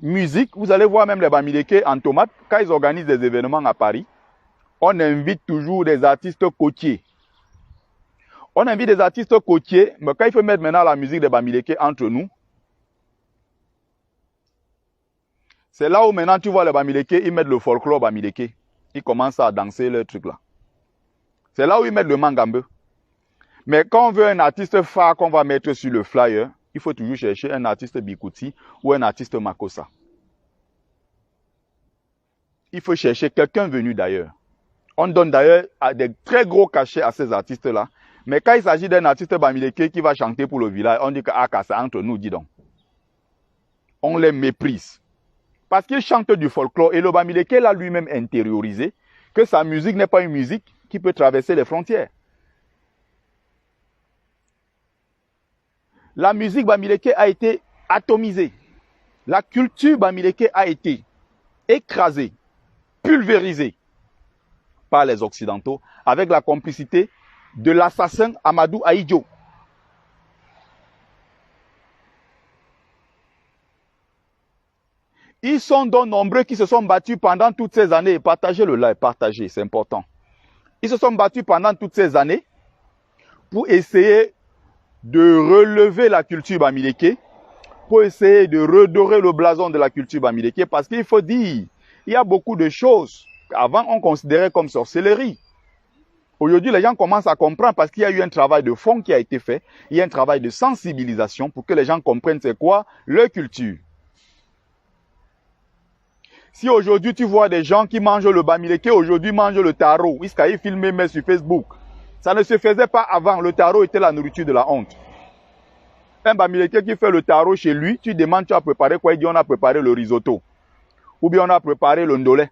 musique, vous allez voir même les Bamileke en tomate, quand ils organisent des événements à Paris, on invite toujours des artistes côtiers. On invite des artistes côtiers, mais quand il faut mettre maintenant la musique des Bamileke entre nous, c'est là où maintenant tu vois les Bamileke, ils mettent le folklore Bamileke. Ils commencent à danser le truc là. C'est là où ils mettent le mangambe. Mais quand on veut un artiste phare qu'on va mettre sur le flyer, il faut toujours chercher un artiste Bikuti ou un artiste Makossa. Il faut chercher quelqu'un venu d'ailleurs. On donne d'ailleurs des très gros cachets à ces artistes-là. Mais quand il s'agit d'un artiste Bamileke qui va chanter pour le village, on dit que c'est entre nous, dis donc. On les méprise. Parce qu'il chante du folklore et le Bamileke l'a lui-même intériorisé que sa musique n'est pas une musique qui peut traverser les frontières. La musique Bamileke a été atomisée. La culture Bamileke a été écrasée, pulvérisée par les Occidentaux avec la complicité de l'assassin Amadou Ahidjo. Ils sont donc nombreux qui se sont battus pendant toutes ces années. Partagez le live, partagez, c'est important. Ils se sont battus pendant toutes ces années pour essayer de relever la culture Bamileke, pour essayer de redorer le blason de la culture Bamileke, parce qu'il faut dire, il y a beaucoup de choses qu'avant on considérait comme sorcellerie. Aujourd'hui, les gens commencent à comprendre parce qu'il y a eu un travail de fond qui a été fait, il y a un travail de sensibilisation pour que les gens comprennent c'est quoi leur culture. Si aujourd'hui tu vois des gens qui mangent le Bamileke, aujourd'hui mangent le taro, ils filment mais sur Facebook. Ça ne se faisait pas avant, le taro était la nourriture de la honte. Un Bamileke qui fait le taro chez lui, tu demandes tu as préparé quoi, il dit on a préparé le risotto. Ou bien on a préparé le ndolé.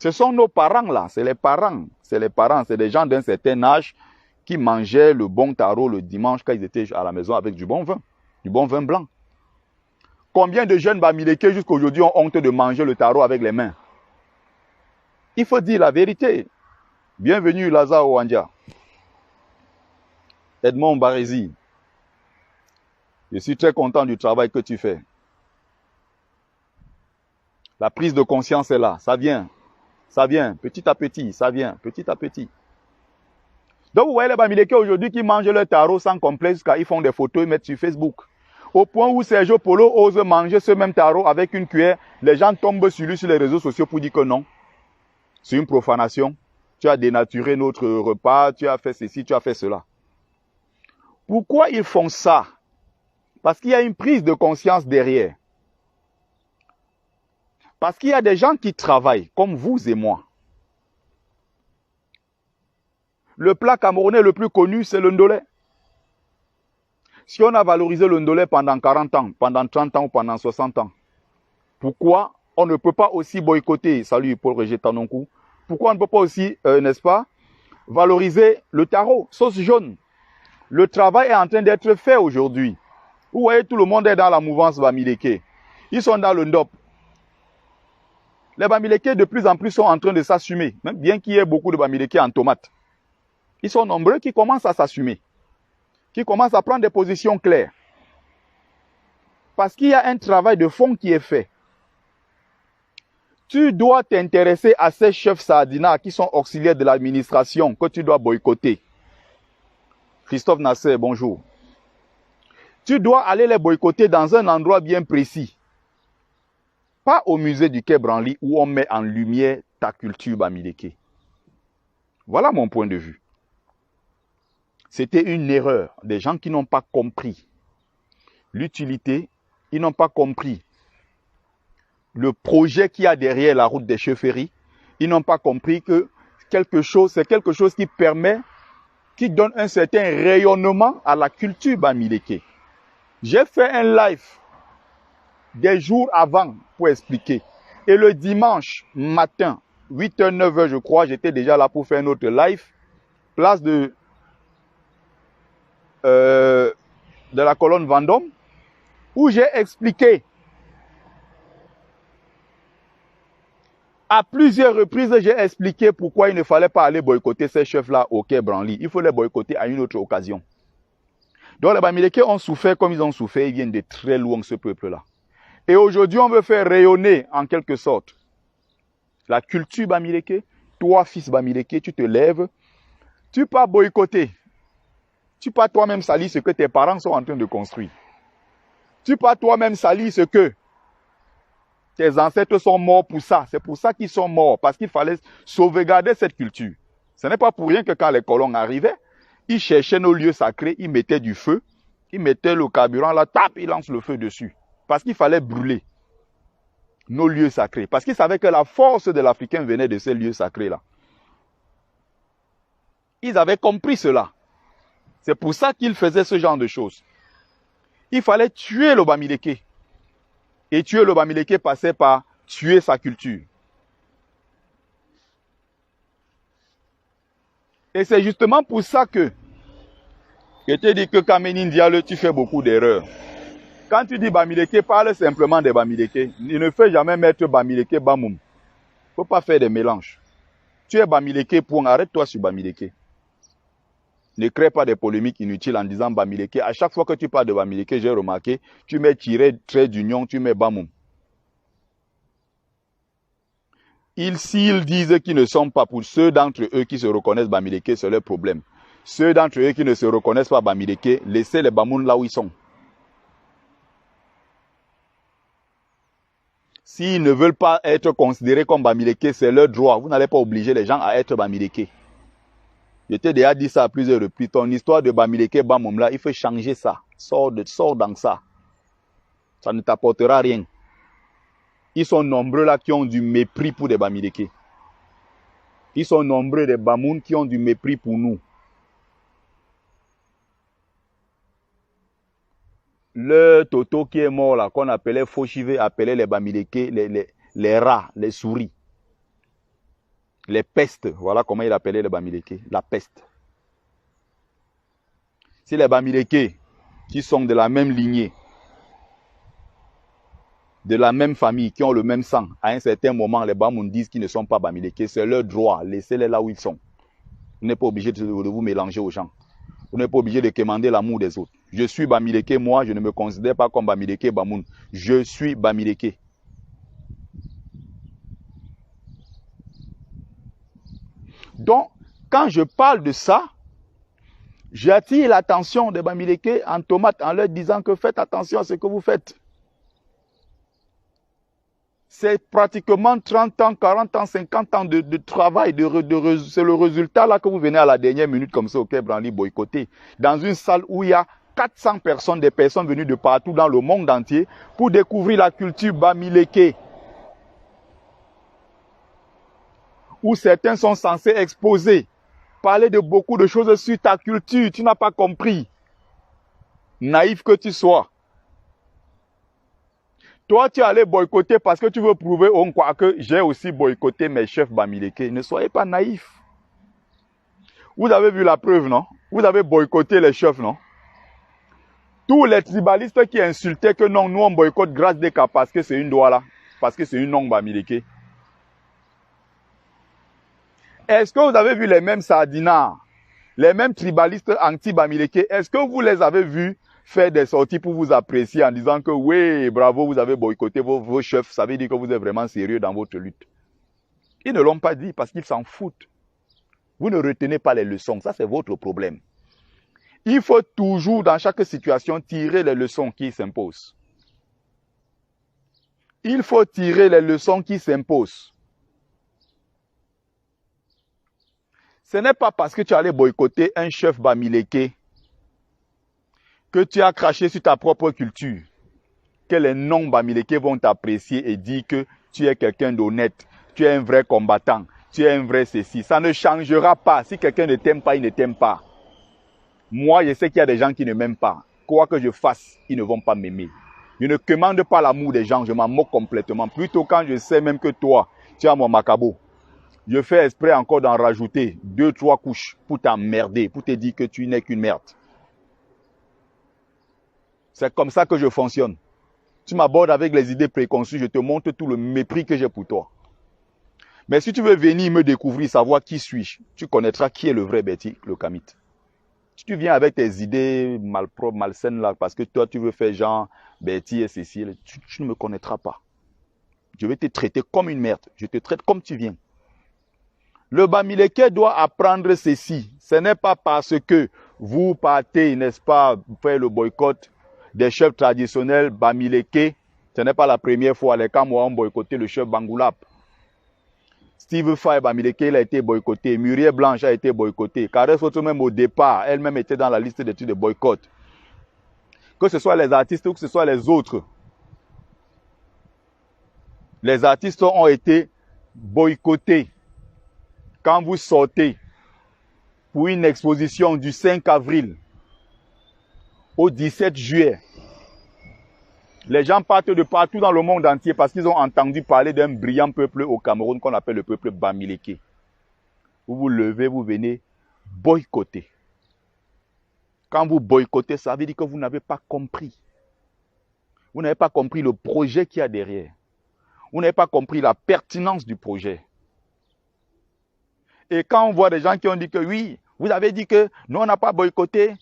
Ce sont nos parents là, c'est les parents, c'est des gens d'un certain âge qui mangeaient le bon taro le dimanche quand ils étaient à la maison avec du bon vin blanc. Combien de jeunes Bamileke jusqu'à aujourd'hui ont honte de manger le taro avec les mains? Il faut dire la vérité. Bienvenue Lazare Wandia. Edmond Barézy. Je suis très content du travail que tu fais. La prise de conscience est là, ça vient, petit à petit, ça vient, petit à petit. Donc vous voyez les Bamileke aujourd'hui qui mangent leur taro sans complexe, car ils font des photos et mettent sur Facebook. Au point où Sergio Polo ose manger ce même taro avec une cuillère, les gens tombent sur lui sur les réseaux sociaux pour dire que non. C'est une profanation. Tu as dénaturé notre repas, tu as fait ceci, tu as fait cela. Pourquoi ils font ça? Parce qu'il y a une prise de conscience derrière. Parce qu'il y a des gens qui travaillent, comme vous et moi. Le plat camerounais le plus connu, c'est le ndolé. Si on a valorisé le ndolé pendant 40 ans, pendant 30 ans ou pendant 60 ans, pourquoi on ne peut pas aussi boycotter, salut Paul Régé Tanonkou, pourquoi on ne peut pas aussi, n'est-ce pas, valoriser le taro, sauce jaune? Le travail est en train d'être fait aujourd'hui. Vous voyez, tout le monde est dans la mouvance Bamileke. Ils sont dans le ndop. Les Bamileke de plus en plus sont en train de s'assumer, même bien qu'il y ait beaucoup de Bamileke en tomates. Ils sont nombreux qui commencent à s'assumer, qui commencent à prendre des positions claires. Parce qu'il y a un travail de fond qui est fait. Tu dois t'intéresser à ces chefs Saadina qui sont auxiliaires de l'administration que tu dois boycotter. Christophe Nasser, bonjour. Tu dois aller les boycotter dans un endroit bien précis. Pas au musée du Quai Branly où on met en lumière ta culture Bamileke. Voilà mon point de vue. C'était une erreur des gens qui n'ont pas compris l'utilité, ils n'ont pas compris le projet qu'il y a derrière la route des chefferies, ils n'ont pas compris que c'est quelque chose qui permet, qui donne un certain rayonnement à la culture Bamileke. J'ai fait un live des jours avant pour expliquer. Et le dimanche matin, 8h, 9h je crois, j'étais déjà là pour faire un autre live, place de la colonne Vendôme, où j'ai expliqué à plusieurs reprises, j'ai expliqué pourquoi il ne fallait pas aller boycotter ces chefs-là au Quai Branly. Il faut les boycotter à une autre occasion. Donc les Bamileke ont souffert comme ils ont souffert, ils viennent de très loin ce peuple-là. Et aujourd'hui, on veut faire rayonner en quelque sorte la culture Bamileke. Toi, fils Bamileke, tu te lèves, tu pas boycotter. Tu pas toi-même salir ce que tes parents sont en train de construire. Tu pas toi-même salir ce que tes ancêtres sont morts pour ça. C'est pour ça qu'ils sont morts, parce qu'il fallait sauvegarder cette culture. Ce n'est pas pour rien que quand les colons arrivaient, ils cherchaient nos lieux sacrés, ils mettaient du feu, ils mettaient le carburant là, tap, ils lancent le feu dessus. Parce qu'il fallait brûler nos lieux sacrés. Parce qu'ils savaient que la force de l'Africain venait de ces lieux sacrés-là. Ils avaient compris cela. C'est pour ça qu'ils faisaient ce genre de choses. Il fallait tuer le Bamileke. Et tuer le Bamileke passait par tuer sa culture. Et c'est justement pour ça que je te dis que Kamenin Diallo, tu fais beaucoup d'erreurs. Quand tu dis Bamileke, parle simplement des Bamileke. Il ne fait jamais mettre Bamileke Bamoum. Il ne faut pas faire des mélanges. Tu es Bamileke, point, arrête-toi sur Bamileke. Ne crée pas des polémiques inutiles en disant Bamileke. À chaque fois que tu parles de Bamileke, j'ai remarqué, tu mets tiré, trait d'union, tu mets Bamoum. S'ils disent qu'ils ne sont pas pour ceux d'entre eux qui se reconnaissent Bamileke, c'est leur problème. Ceux d'entre eux qui ne se reconnaissent pas Bamileke, laissez les Bamoun là où ils sont. S'ils ne veulent pas être considérés comme Bamileke, c'est leur droit. Vous n'allez pas obliger les gens à être Bamileke. Je t'ai déjà dit ça à plusieurs reprises. Ton histoire de Bamileke Bamoum là, il faut changer ça. Sors dans ça. Ça ne t'apportera rien. Ils sont nombreux là qui ont du mépris pour des Bamileke. Ils sont nombreux des Bamoun qui ont du mépris pour nous. Le Toto qui est mort là, qu'on appelait Fauchivé, appelait les Bamileke, les rats, les souris. Les pestes, voilà comment il appelait les Bamileke, la peste. Si les Bamileke, qui sont de la même lignée, de la même famille, qui ont le même sang, à un certain moment, les Bamoun disent qu'ils ne sont pas Bamileke, c'est leur droit, laissez-les là où ils sont. Vous n'êtes pas obligé de vous mélanger aux gens. Vous n'êtes pas obligé de commander l'amour des autres. Je suis Bamileke, moi, je ne me considère pas comme Bamileke Bamoun. Je suis Bamileke. Donc, quand je parle de ça, j'attire l'attention des Bamileke en tomate en leur disant que faites attention à ce que vous faites. C'est pratiquement 30 ans, 40 ans, 50 ans de travail. C'est le résultat là que vous venez à la dernière minute comme ça au Quai Branly boycotter. Dans une salle où il y a 400 personnes, des personnes venues de partout dans le monde entier pour découvrir la culture Bamileke. Où certains sont censés exposer, parler de beaucoup de choses sur ta culture. Tu n'as pas compris. Naïf que tu sois. Toi, tu es allé boycotter parce que tu veux prouver on croit que j'ai aussi boycotté mes chefs Bamileke. Ne soyez pas naïfs. Vous avez vu la preuve, non? Vous avez boycotté les chefs, non? Tous les tribalistes qui insultaient que non, nous on boycotte grâce des cas parce que c'est une Douala, parce que c'est une non Bamileke. Est-ce que vous avez vu les mêmes sardinards, les mêmes tribalistes anti-Bamileke? Est-ce que vous les avez vus faire des sorties pour vous apprécier en disant que oui, bravo, vous avez boycotté vos chefs, ça veut dire que vous êtes vraiment sérieux dans votre lutte? Ils ne l'ont pas dit parce qu'ils s'en foutent. Vous ne retenez pas les leçons, ça c'est votre problème. Il faut toujours, dans chaque situation, tirer les leçons qui s'imposent. Il faut tirer les leçons qui s'imposent. Ce n'est pas parce que tu allais boycotter un chef Bamileke que tu as craché sur ta propre culture que les non-Bamileke vont t'apprécier et dire que tu es quelqu'un d'honnête, tu es un vrai combattant, tu es un vrai ceci. Ça ne changera pas. Si quelqu'un ne t'aime pas, il ne t'aime pas. Moi, je sais qu'il y a des gens qui ne m'aiment pas. Quoi que je fasse, ils ne vont pas m'aimer. Je ne commande pas l'amour des gens, je m'en moque complètement. Plutôt quand je sais même que toi, tu as mon macabo. Je fais exprès encore d'en rajouter 2-3 couches pour t'emmerder, pour te dire que tu n'es qu'une merde. C'est comme ça que je fonctionne. Tu m'abordes avec les idées préconçues, je te montre tout le mépris que j'ai pour toi. Mais si tu veux venir me découvrir, savoir qui suis-je, tu connaîtras qui est le vrai Betty, le Kamite. Si tu viens avec tes idées malpropres, malsaines là, parce que toi tu veux faire genre Betty et Cécile, tu ne me connaîtras pas. Je vais te traiter comme une merde. Je te traite comme tu viens. Le Bamileke doit apprendre ceci. Ce n'est pas parce que vous partez, n'est-ce pas, faire le boycott des chefs traditionnels Bamileke. Ce n'est pas la première fois. Les Camerounais ont boycotté le chef Bangoulap. Steve Faye Bamileke, il a été boycotté. Muriel Blanche a été boycotté. Karel Foto, même au départ, elle-même était dans la liste d'études de boycott. Que ce soit les artistes ou que ce soit les autres. Les artistes ont été boycottés. Quand vous sortez pour une exposition du 5 avril au 17 juillet, les gens partent de partout dans le monde entier parce qu'ils ont entendu parler d'un brillant peuple au Cameroun qu'on appelle le peuple Bamileke. Vous vous levez, vous venez boycotter. Quand vous boycottez, ça veut dire que vous n'avez pas compris. Vous n'avez pas compris le projet qu'il y a derrière. Vous n'avez pas compris la pertinence du projet. Et quand on voit des gens qui ont dit que oui, vous avez dit que nous on n'a pas boycotté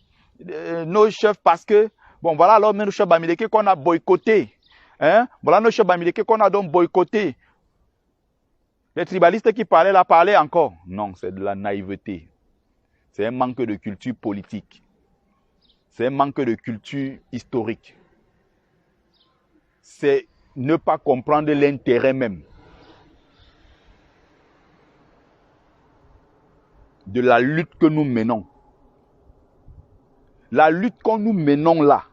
nos chefs parce que, bon voilà alors nos chefs Bamileke qu'on a boycotté. Hein? Voilà nos chefs Bamileke qu'on a donc boycotté. Les tribalistes qui parlaient là parlaient encore. Non, c'est de la naïveté. C'est un manque de culture politique. C'est un manque de culture historique. C'est ne pas comprendre l'intérêt même de la lutte que nous menons. La lutte que nous menons là,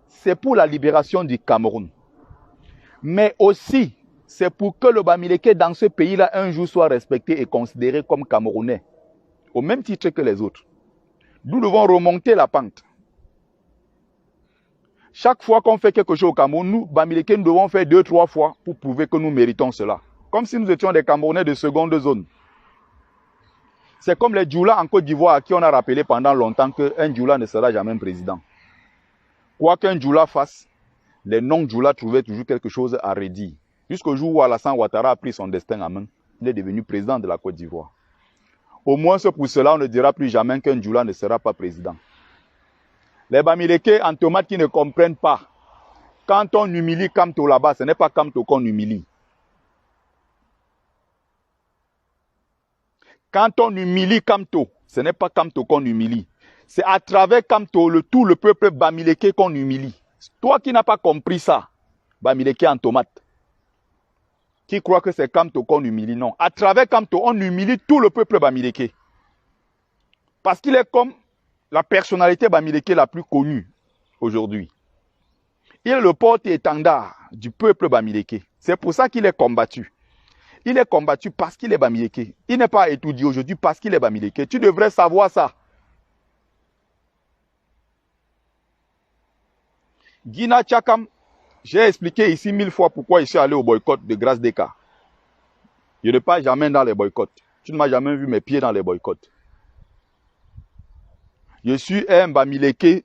c'est pour la libération du Cameroun. Mais aussi, c'est pour que le Bamileke dans ce pays-là un jour soit respecté et considéré comme Camerounais, au même titre que les autres. Nous devons remonter la pente. Chaque fois qu'on fait quelque chose au Cameroun, nous, Bamileke, nous devons faire 2-3 fois pour prouver que nous méritons cela. Comme si nous étions des Camerounais de seconde zone. C'est comme les Djoula en Côte d'Ivoire à qui on a rappelé pendant longtemps qu'un Djoula ne sera jamais un président. Quoi qu'un Djoula fasse, les non-Djoula trouvaient toujours quelque chose à redire. Jusqu'au jour où Alassane Ouattara a pris son destin en main, il est devenu président de la Côte d'Ivoire. Au moins pour cela, on ne dira plus jamais qu'un Djoula ne sera pas président. Les Bamileke en tomates qui ne comprennent pas. Quand on humilie Kamto là-bas, ce n'est pas Kamto qu'on humilie. Quand on humilie Kamto, ce n'est pas Kamto qu'on humilie. C'est à travers Kamto, tout le peuple Bamileke qu'on humilie. Toi qui n'as pas compris ça, Bamileke en tomate, qui croit que c'est Kamto qu'on humilie, non. À travers Kamto, on humilie tout le peuple Bamileke. Parce qu'il est comme la personnalité Bamileke la plus connue aujourd'hui. Il est le porte-étendard du peuple Bamileke. C'est pour ça qu'il est combattu. Il est combattu parce qu'il est Bamileke. Il n'est pas étudié aujourd'hui parce qu'il est Bamileke. Tu devrais savoir ça. Guina Tchakam, j'ai expliqué ici 1000 fois pourquoi je suis allé au boycott de Grâce Deka. Je ne pars jamais dans les boycotts. Tu ne m'as jamais vu mes pieds dans les boycotts. Je suis un Bamileke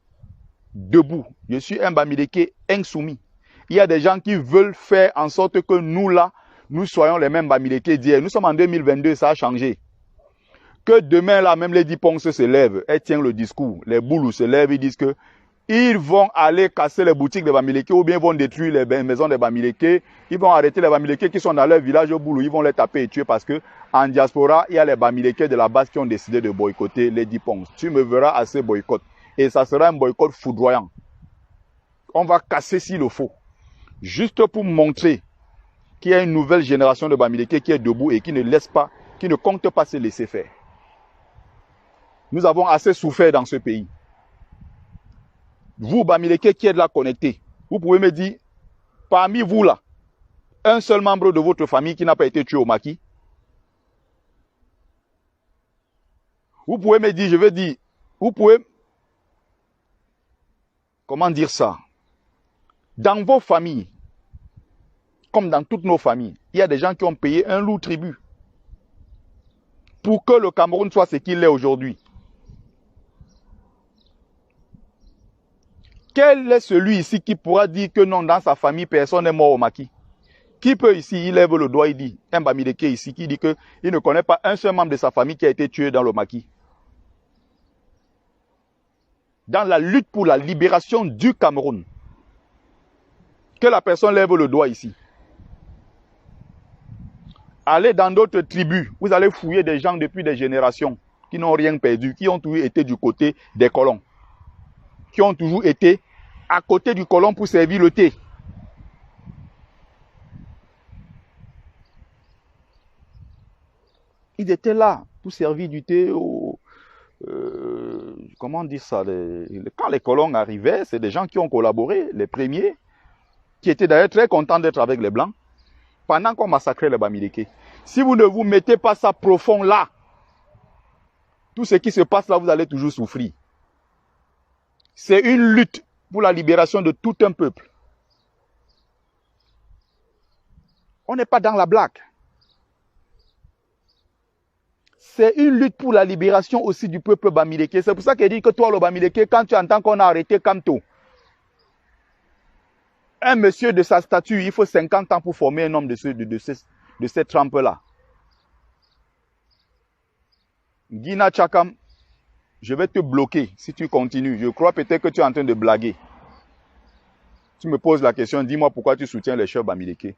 debout. Je suis un Bamileke insoumis. Il y a des gens qui veulent faire en sorte que nous là, nous soyons les mêmes Bamileke d'hier. Nous sommes en 2022, ça a changé. Que demain là, même les Dipons se lèvent, elles tiennent le discours. Les Boulous se lèvent, ils disent que ils vont aller casser les boutiques des Bamileke ou bien ils vont détruire les maisons des Bamileke. Ils vont arrêter les Bamileke qui sont dans leur village au Boulou. Ils vont les taper et tuer parce que en diaspora, il y a les Bamileke de la base qui ont décidé de boycotter les Dipons. Tu me verras à ces boycotts. Et ça sera un boycott foudroyant. On va casser s'il le faut. Juste pour montrer qu'il y a une nouvelle génération de Bamileke qui est debout et qui ne laisse pas, qui ne compte pas se laisser faire. Nous avons assez souffert dans ce pays. Vous, Bamileke, qui êtes là connectés, vous pouvez me dire, parmi vous là, un seul membre de votre famille qui n'a pas été tué au maquis. Vous pouvez me dire, je veux dire, vous pouvez, comment dire ça? Dans vos familles, comme dans toutes nos familles, il y a des gens qui ont payé un lourd tribut pour que le Cameroun soit ce qu'il est aujourd'hui. Quel est celui ici qui pourra dire que non, dans sa famille, personne n'est mort au maquis? Qui peut ici, il lève le doigt, il dit, un Bamileke ici, qui dit qu'il ne connaît pas un seul membre de sa famille qui a été tué dans le maquis? dans la lutte pour la libération du Cameroun. Que la personne lève le doigt ici. Allez dans d'autres tribus, vous allez fouiller des gens depuis des générations qui n'ont rien perdu, qui ont toujours été du côté des colons, qui ont toujours été à côté du colon pour servir le thé. Ils étaient là pour servir du thé aux... comment dire ça, quand les colons arrivaient, c'est des gens qui ont collaboré, les premiers, qui étaient d'ailleurs très contents d'être avec les Blancs, pendant qu'on massacrait les Bamileke. Si vous ne vous mettez pas ça profond là, tout ce qui se passe là, vous allez toujours souffrir. C'est une lutte pour la libération de tout un peuple. On n'est pas dans la blague. C'est une lutte pour la libération aussi du peuple Bamileke. C'est pour ça qu'il dit que toi, le Bamileke, quand tu entends qu'on a arrêté Kamto, un monsieur de sa statue, il faut 50 ans pour former un homme de cette trempe-là. Guina Chakam, je vais te bloquer si tu continues. Je crois peut-être que tu es en train de blaguer. Tu me poses la question, dis-moi pourquoi tu soutiens les chefs Bamileke.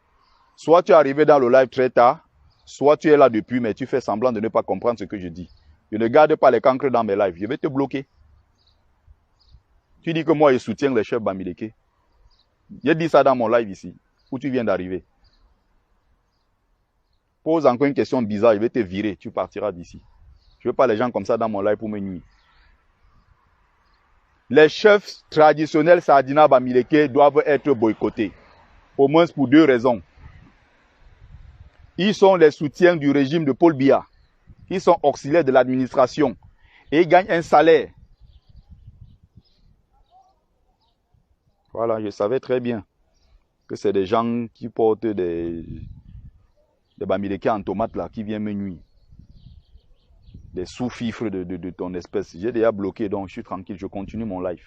Soit tu es arrivé dans le live très tard, soit tu es là depuis, mais tu fais semblant de ne pas comprendre ce que je dis. Je ne garde pas les cancres dans mes lives. Je vais te bloquer. Tu dis que moi, je soutiens les chefs Bamileke. J'ai dit ça dans mon live ici, où tu viens d'arriver. Pose encore une question bizarre, je vais te virer, tu partiras d'ici. Je ne veux pas les gens comme ça dans mon live pour me nuire. Les chefs traditionnels Sardina Bamileke doivent être boycottés. Au moins pour deux raisons. Ils sont les soutiens du régime de Paul Biya. Ils sont auxiliaires de l'administration. Et ils gagnent un salaire. Voilà, je savais très bien que c'est des gens qui portent des Bamileke en tomates là, qui viennent me nuire. Des sous-fifres de ton espèce. J'ai déjà bloqué, donc je suis tranquille, je continue mon live.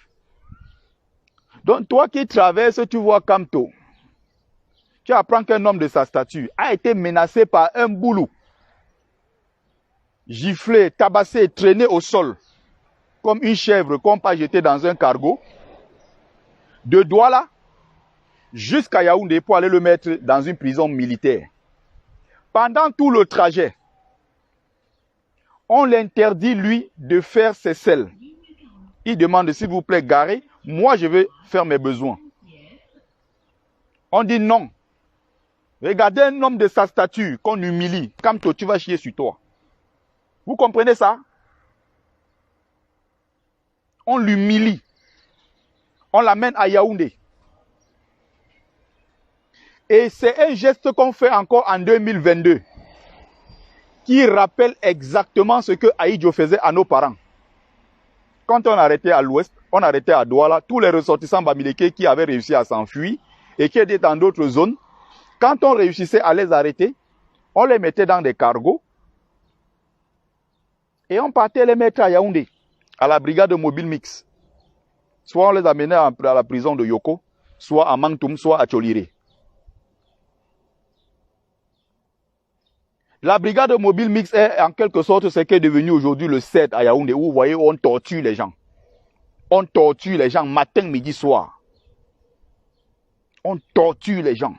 Donc toi qui traverses, tu vois Kamto. Tu apprends qu'un homme de sa statue a été menacé par un boulou. Giflé, tabassé, traîné au sol. Comme une chèvre qu'on peut jeter dans un cargo. De Douala jusqu'à Yaoundé pour aller le mettre dans une prison militaire. Pendant tout le trajet, on l'interdit, lui, de faire ses selles. Il demande, s'il vous plaît, garez. Moi, je vais faire mes besoins. On dit non. Regardez un homme de sa statue qu'on humilie. Kamto, tu vas chier sur toi. Vous comprenez ça? On l'humilie. On l'amène à Yaoundé. Et c'est un geste qu'on fait encore en 2022. Qui rappelle exactement ce que Aïdjo faisait à nos parents. Quand on arrêtait à l'ouest, on arrêtait à Douala, tous les ressortissants Bamileke qui avaient réussi à s'enfuir et qui étaient dans d'autres zones, quand on réussissait à les arrêter, on les mettait dans des cargos et on partait les mettre à Yaoundé, à la brigade mobile mix. Soit on les amenait à la prison de Yoko, soit à Mangtoum, soit à Tcholiré. La brigade mobile mix est en quelque sorte ce qui est devenu aujourd'hui le 7 à Yaoundé, où vous voyez, on torture les gens. On torture les gens matin, midi, soir. On torture les gens.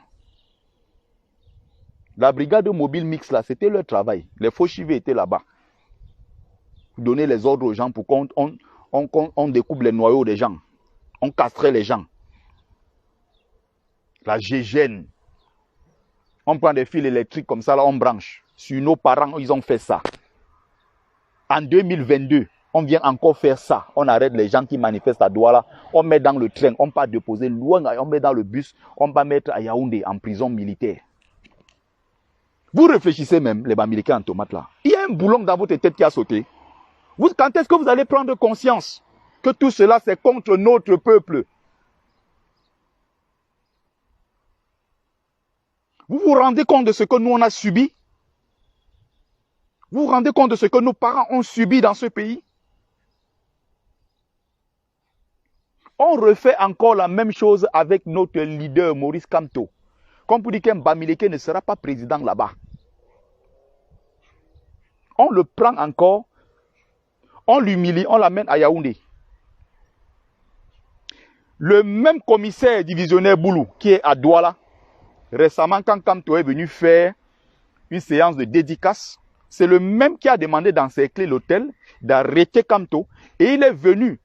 La brigade mobile mix, là, c'était leur travail. Les faux chivés étaient là-bas. Donner les ordres aux gens pour qu'on découpe les noyaux des gens. On castrait les gens. La GGN. On prend des fils électriques comme ça, là, on branche. Sur nos parents, ils ont fait ça. En 2022, on vient encore faire ça. On arrête les gens qui manifestent à Douala. On met dans le train, on va déposer loin, on met dans le bus, on va mettre à Yaoundé en prison militaire. Vous réfléchissez même, les Bamileke en tomates là. Il y a un boulon dans votre tête qui a sauté. Quand est-ce que vous allez prendre conscience que tout cela c'est contre notre peuple? Vous vous rendez compte de ce que nous on a subi? Vous vous rendez compte de ce que nos parents ont subi dans ce pays? On refait encore la même chose avec notre leader Maurice Kamto. Comme pour dire qu'un Bamileke ne sera pas président là-bas. On le prend encore, on l'humilie, on l'amène à Yaoundé. Le même commissaire divisionnaire Boulou, qui est à Douala, récemment, quand Kamto est venu faire une séance de dédicace, c'est le même qui a demandé d'encercler l'hôtel, d'arrêter Kamto, et il est venu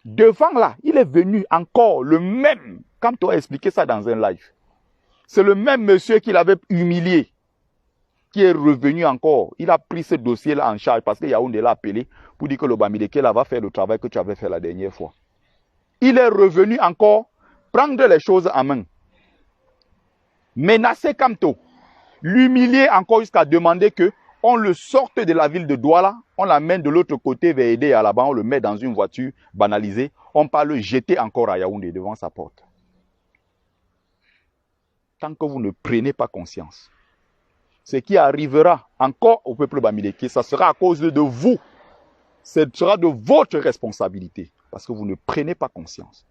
devant là, il est venu encore, le même, Kamto a expliqué ça dans un live. C'est le même monsieur qui l'avait humilié, qui est revenu encore. Il a pris ce dossier-là en charge parce que Yaoundé l'a appelé pour dire que le Bamileke là va faire le travail que tu avais fait la dernière fois. Il est revenu encore prendre les choses en main. Menacer Kamto. L'humilier encore jusqu'à demander que on le sorte de la ville de Douala, on l'amène de l'autre côté vers aider à là-bas, on le met dans une voiture banalisée, on peut le jeter encore à Yaoundé devant sa porte. Tant que vous ne prenez pas conscience, ce qui arrivera encore au peuple Bamileke, ça sera à cause de vous. Ce sera de votre responsabilité. Parce que vous ne prenez pas conscience.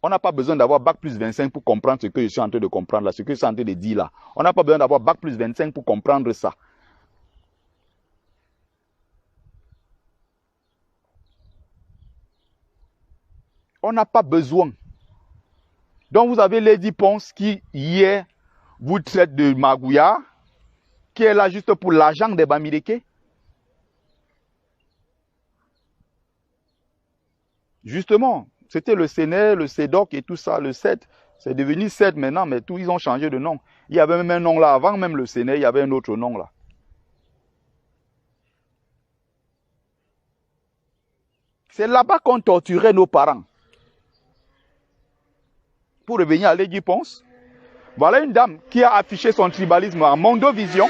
On n'a pas besoin d'avoir bac plus 25 pour comprendre ce que je suis en train de comprendre là, ce que je suis en train de dire là. On n'a pas besoin d'avoir bac plus 25 pour comprendre ça. On n'a pas besoin. Donc vous avez Lady Ponce qui, hier, vous traite de Magouya, qui est là juste pour l'argent des Bamileke. Justement, c'était le Sénat, le CEDOC et tout ça, le CED. C'est devenu CED maintenant, mais tout, ils ont changé de nom. Il y avait même un nom là, avant même le Sénat, il y avait un autre nom là. C'est là-bas qu'on torturait nos parents. Pour revenir à Lady Ponce, voilà une dame qui a affiché son tribalisme en Mondovision.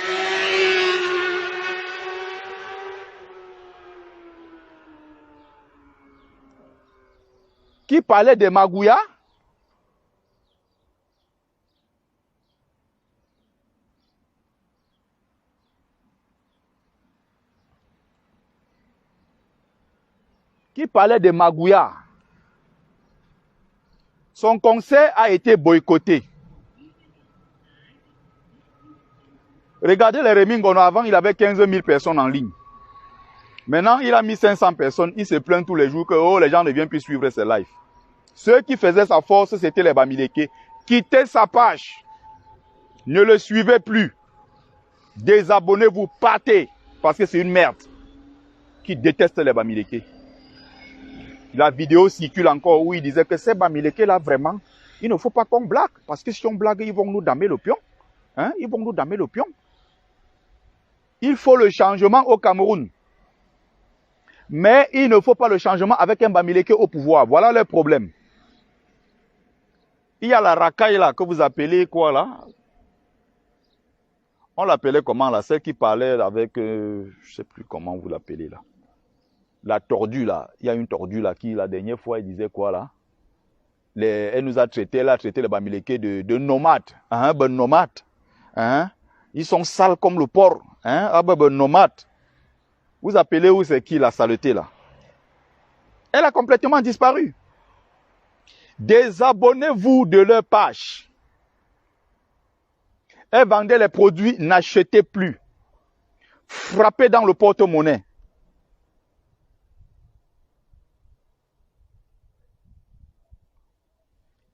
Qui parlait de Magouya. Qui parlait de Magouya. Son concert a été boycotté. Regardez les Remingono, avant il avait 15 000 personnes en ligne. Maintenant il a mis 500 personnes, il se plaint tous les jours que oh, les gens ne viennent plus suivre ses lives. Ceux qui faisaient sa force, c'était les Bamileke. Quittez sa page. Ne le suivez plus. Désabonnez-vous, partez. Parce que c'est une merde qui déteste les Bamileke. La vidéo circule encore où il disait que ces Bamileke là, vraiment, il ne faut pas qu'on blague. Parce que si on blague, ils vont nous damer le pion. Hein? Ils vont nous damer le pion. Il faut le changement au Cameroun. Mais il ne faut pas le changement avec un Bamileke au pouvoir. Voilà le problème. Il y a la racaille là, que vous appelez quoi là? On l'appelait comment là? Celle qui parlait avec, je ne sais plus comment vous l'appelez là. La tordue là. Il y a une tordue là qui, la dernière fois, elle disait quoi là? Elle nous a traité, elle a traité les Bamileke de nomades. Hein, ben nomades. Hein? Ils sont sales comme le porc. Hein? Ah ben nomades. Vous appelez où c'est qui la saleté là? Elle a complètement disparu. Désabonnez-vous de leur page. Elle vendait les produits, n'achetez plus. Frappez dans le porte-monnaie.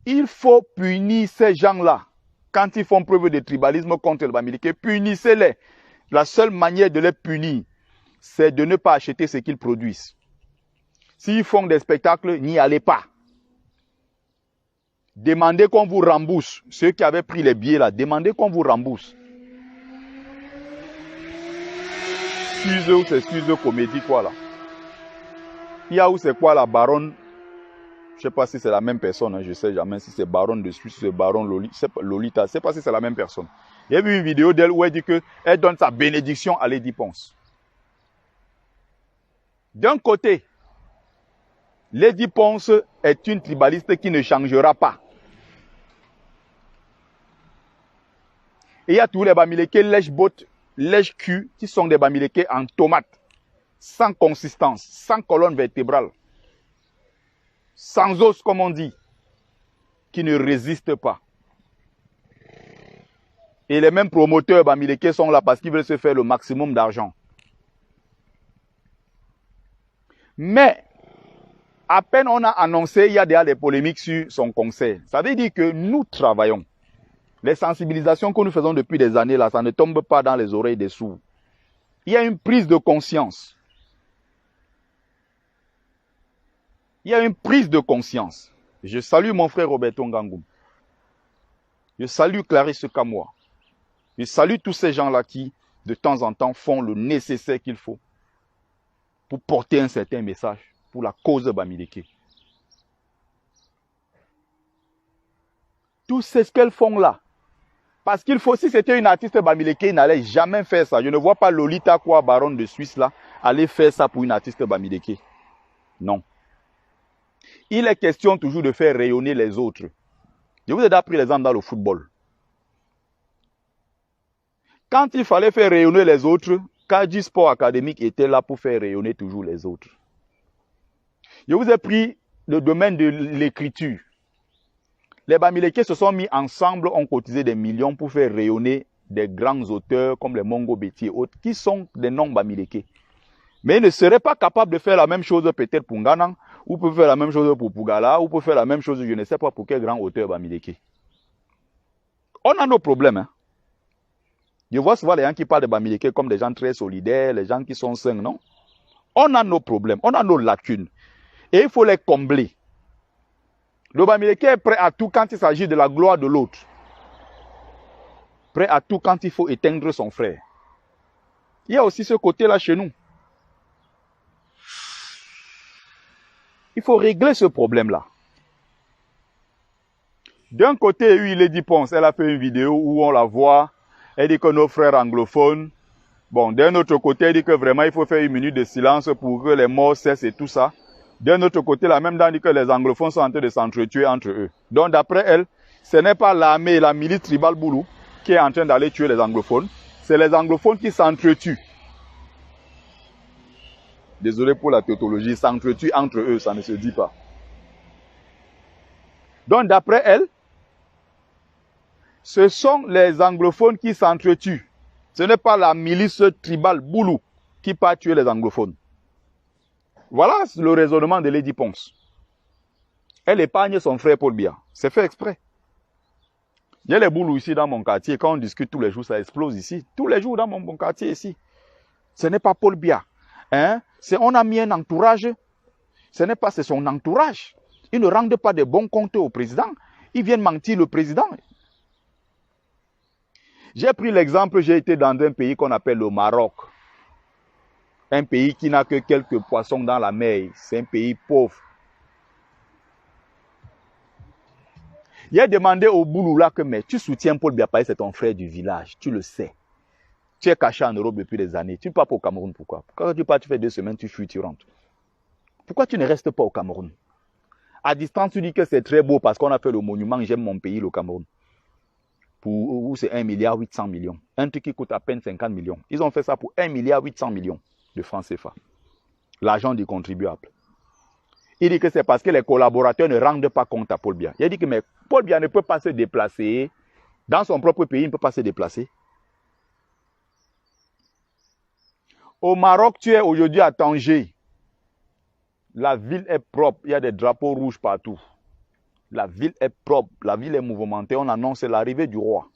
Il faut punir ces gens-là. Quand ils font preuve de tribalisme contre le Bamileke, punissez-les. La seule manière de les punir, c'est de ne pas acheter ce qu'ils produisent. S'ils font des spectacles, n'y allez pas. Demandez qu'on vous rembourse. Ceux qui avaient pris les billets là, demandez qu'on vous rembourse. Excuse ou c'est excuse comédie quoi là. Il y a où c'est quoi la baronne. Je ne sais pas si c'est la même personne, hein, je ne sais jamais si c'est baronne de Suisse, c'est baronne Lolita, je ne sais pas si c'est la même personne. Il y a eu une vidéo d'elle où elle dit qu'elle donne sa bénédiction à Lady Ponce. D'un côté, Lady Ponce est une tribaliste qui ne changera pas. Et il y a tous les Bamileke lèche-bottes, lèche-cul, qui sont des Bamileke en tomates, sans consistance, sans colonne vertébrale, sans os comme on dit, qui ne résistent pas. Et les mêmes promoteurs Bamileke sont là parce qu'ils veulent se faire le maximum d'argent. Mais, à peine on a annoncé, il y a déjà des polémiques sur son conseil. Ça veut dire que nous travaillons. Les sensibilisations que nous faisons depuis des années, là, ça ne tombe pas dans les oreilles des sourds. Il y a une prise de conscience. Il y a une prise de conscience. Je salue mon frère Roberto Ngangoum. Je salue Clarisse Kamoa. Je salue tous ces gens-là qui, de temps en temps, font le nécessaire qu'il faut pour porter un certain message pour la cause de Bamileke. Tout ce qu'elles font là. Parce qu'il faut, si c'était une artiste Bamileke, il n'allait jamais faire ça. Je ne vois pas Lolita Kwa, baronne de Suisse là, aller faire ça pour une artiste Bamileke. Non. Il est question toujours de faire rayonner les autres. Je vous ai déjà pris l'exemple dans le football. Quand il fallait faire rayonner les autres, Kaji Sport Académique était là pour faire rayonner toujours les autres. Je vous ai pris le domaine de l'écriture. Les Bamileke se sont mis ensemble, ont cotisé des millions pour faire rayonner des grands auteurs comme les Mongo Betty et autres, qui sont des noms Bamileke. Mais ils ne seraient pas capables de faire la même chose peut-être pour Nganang, ou pour faire la même chose pour Pugala, ou pour faire la même chose, je ne sais pas pour quel grand auteur Bamileke. On a nos problèmes. Hein. Je vois souvent les gens qui parlent de Bamileke comme des gens très solidaires, les gens qui sont sains, non? On a nos problèmes, on a nos lacunes. Et il faut les combler. Le Bamileke est prêt à tout quand il s'agit de la gloire de l'autre. Prêt à tout quand il faut éteindre son frère. Il y a aussi ce côté-là chez nous. Il faut régler ce problème-là. D'un côté, il y a eu Lady Ponce. Elle a fait une vidéo où on la voit. Elle dit que nos frères anglophones. Bon, d'un autre côté, elle dit que vraiment il faut faire une minute de silence pour que les morts cessent et tout ça. D'un autre côté, la même dame dit que les anglophones sont en train de s'entretuer entre eux. Donc d'après elle, ce n'est pas l'armée et la milice tribale Boulou qui est en train d'aller tuer les anglophones. C'est les anglophones qui s'entretuent. Désolé pour la tautologie, s'entretuent entre eux, ça ne se dit pas. Donc d'après elle, ce sont les anglophones qui s'entretuent. Ce n'est pas la milice tribale Boulou qui part tuer les anglophones. Voilà le raisonnement de Lady Ponce. Elle épargne son frère Paul Biya. C'est fait exprès. Il y a les Boulous ici dans mon quartier. Quand on discute tous les jours, ça explose ici. Tous les jours dans mon quartier ici. Ce n'est pas Paul Biya. Hein? On a mis un entourage. Ce n'est pas, c'est son entourage. Ils ne rendent pas de bons comptes au président. Ils viennent mentir le président. J'ai pris l'exemple, j'ai été dans un pays qu'on appelle le Maroc. Un pays qui n'a que quelques poissons dans la mer. C'est un pays pauvre. J'ai demandé au Boulou là que mais tu soutiens Paul Biya, c'est ton frère du village, tu le sais. Tu es caché en Europe depuis des années. Tu ne pars pas au Cameroun, pourquoi? Quand tu pars, tu fais 2 semaines, tu fuis, tu rentres. Pourquoi tu ne restes pas au Cameroun? À distance, tu dis que c'est très beau parce qu'on a fait le monument J'aime mon pays, le Cameroun. Où c'est 1,8 milliard. Un truc qui coûte à peine 50 millions. Ils ont fait ça pour 1,8 milliard de francs CFA. L'argent du contribuable. Il dit que c'est parce que les collaborateurs ne rendent pas compte à Paul Biya. Il dit que mais Paul Biya ne peut pas se déplacer. Dans son propre pays, il ne peut pas se déplacer. Au Maroc, tu es aujourd'hui à Tanger. La ville est propre. Il y a des drapeaux rouges partout. La ville est propre. La ville est mouvementée. On annonce l'arrivée du roi.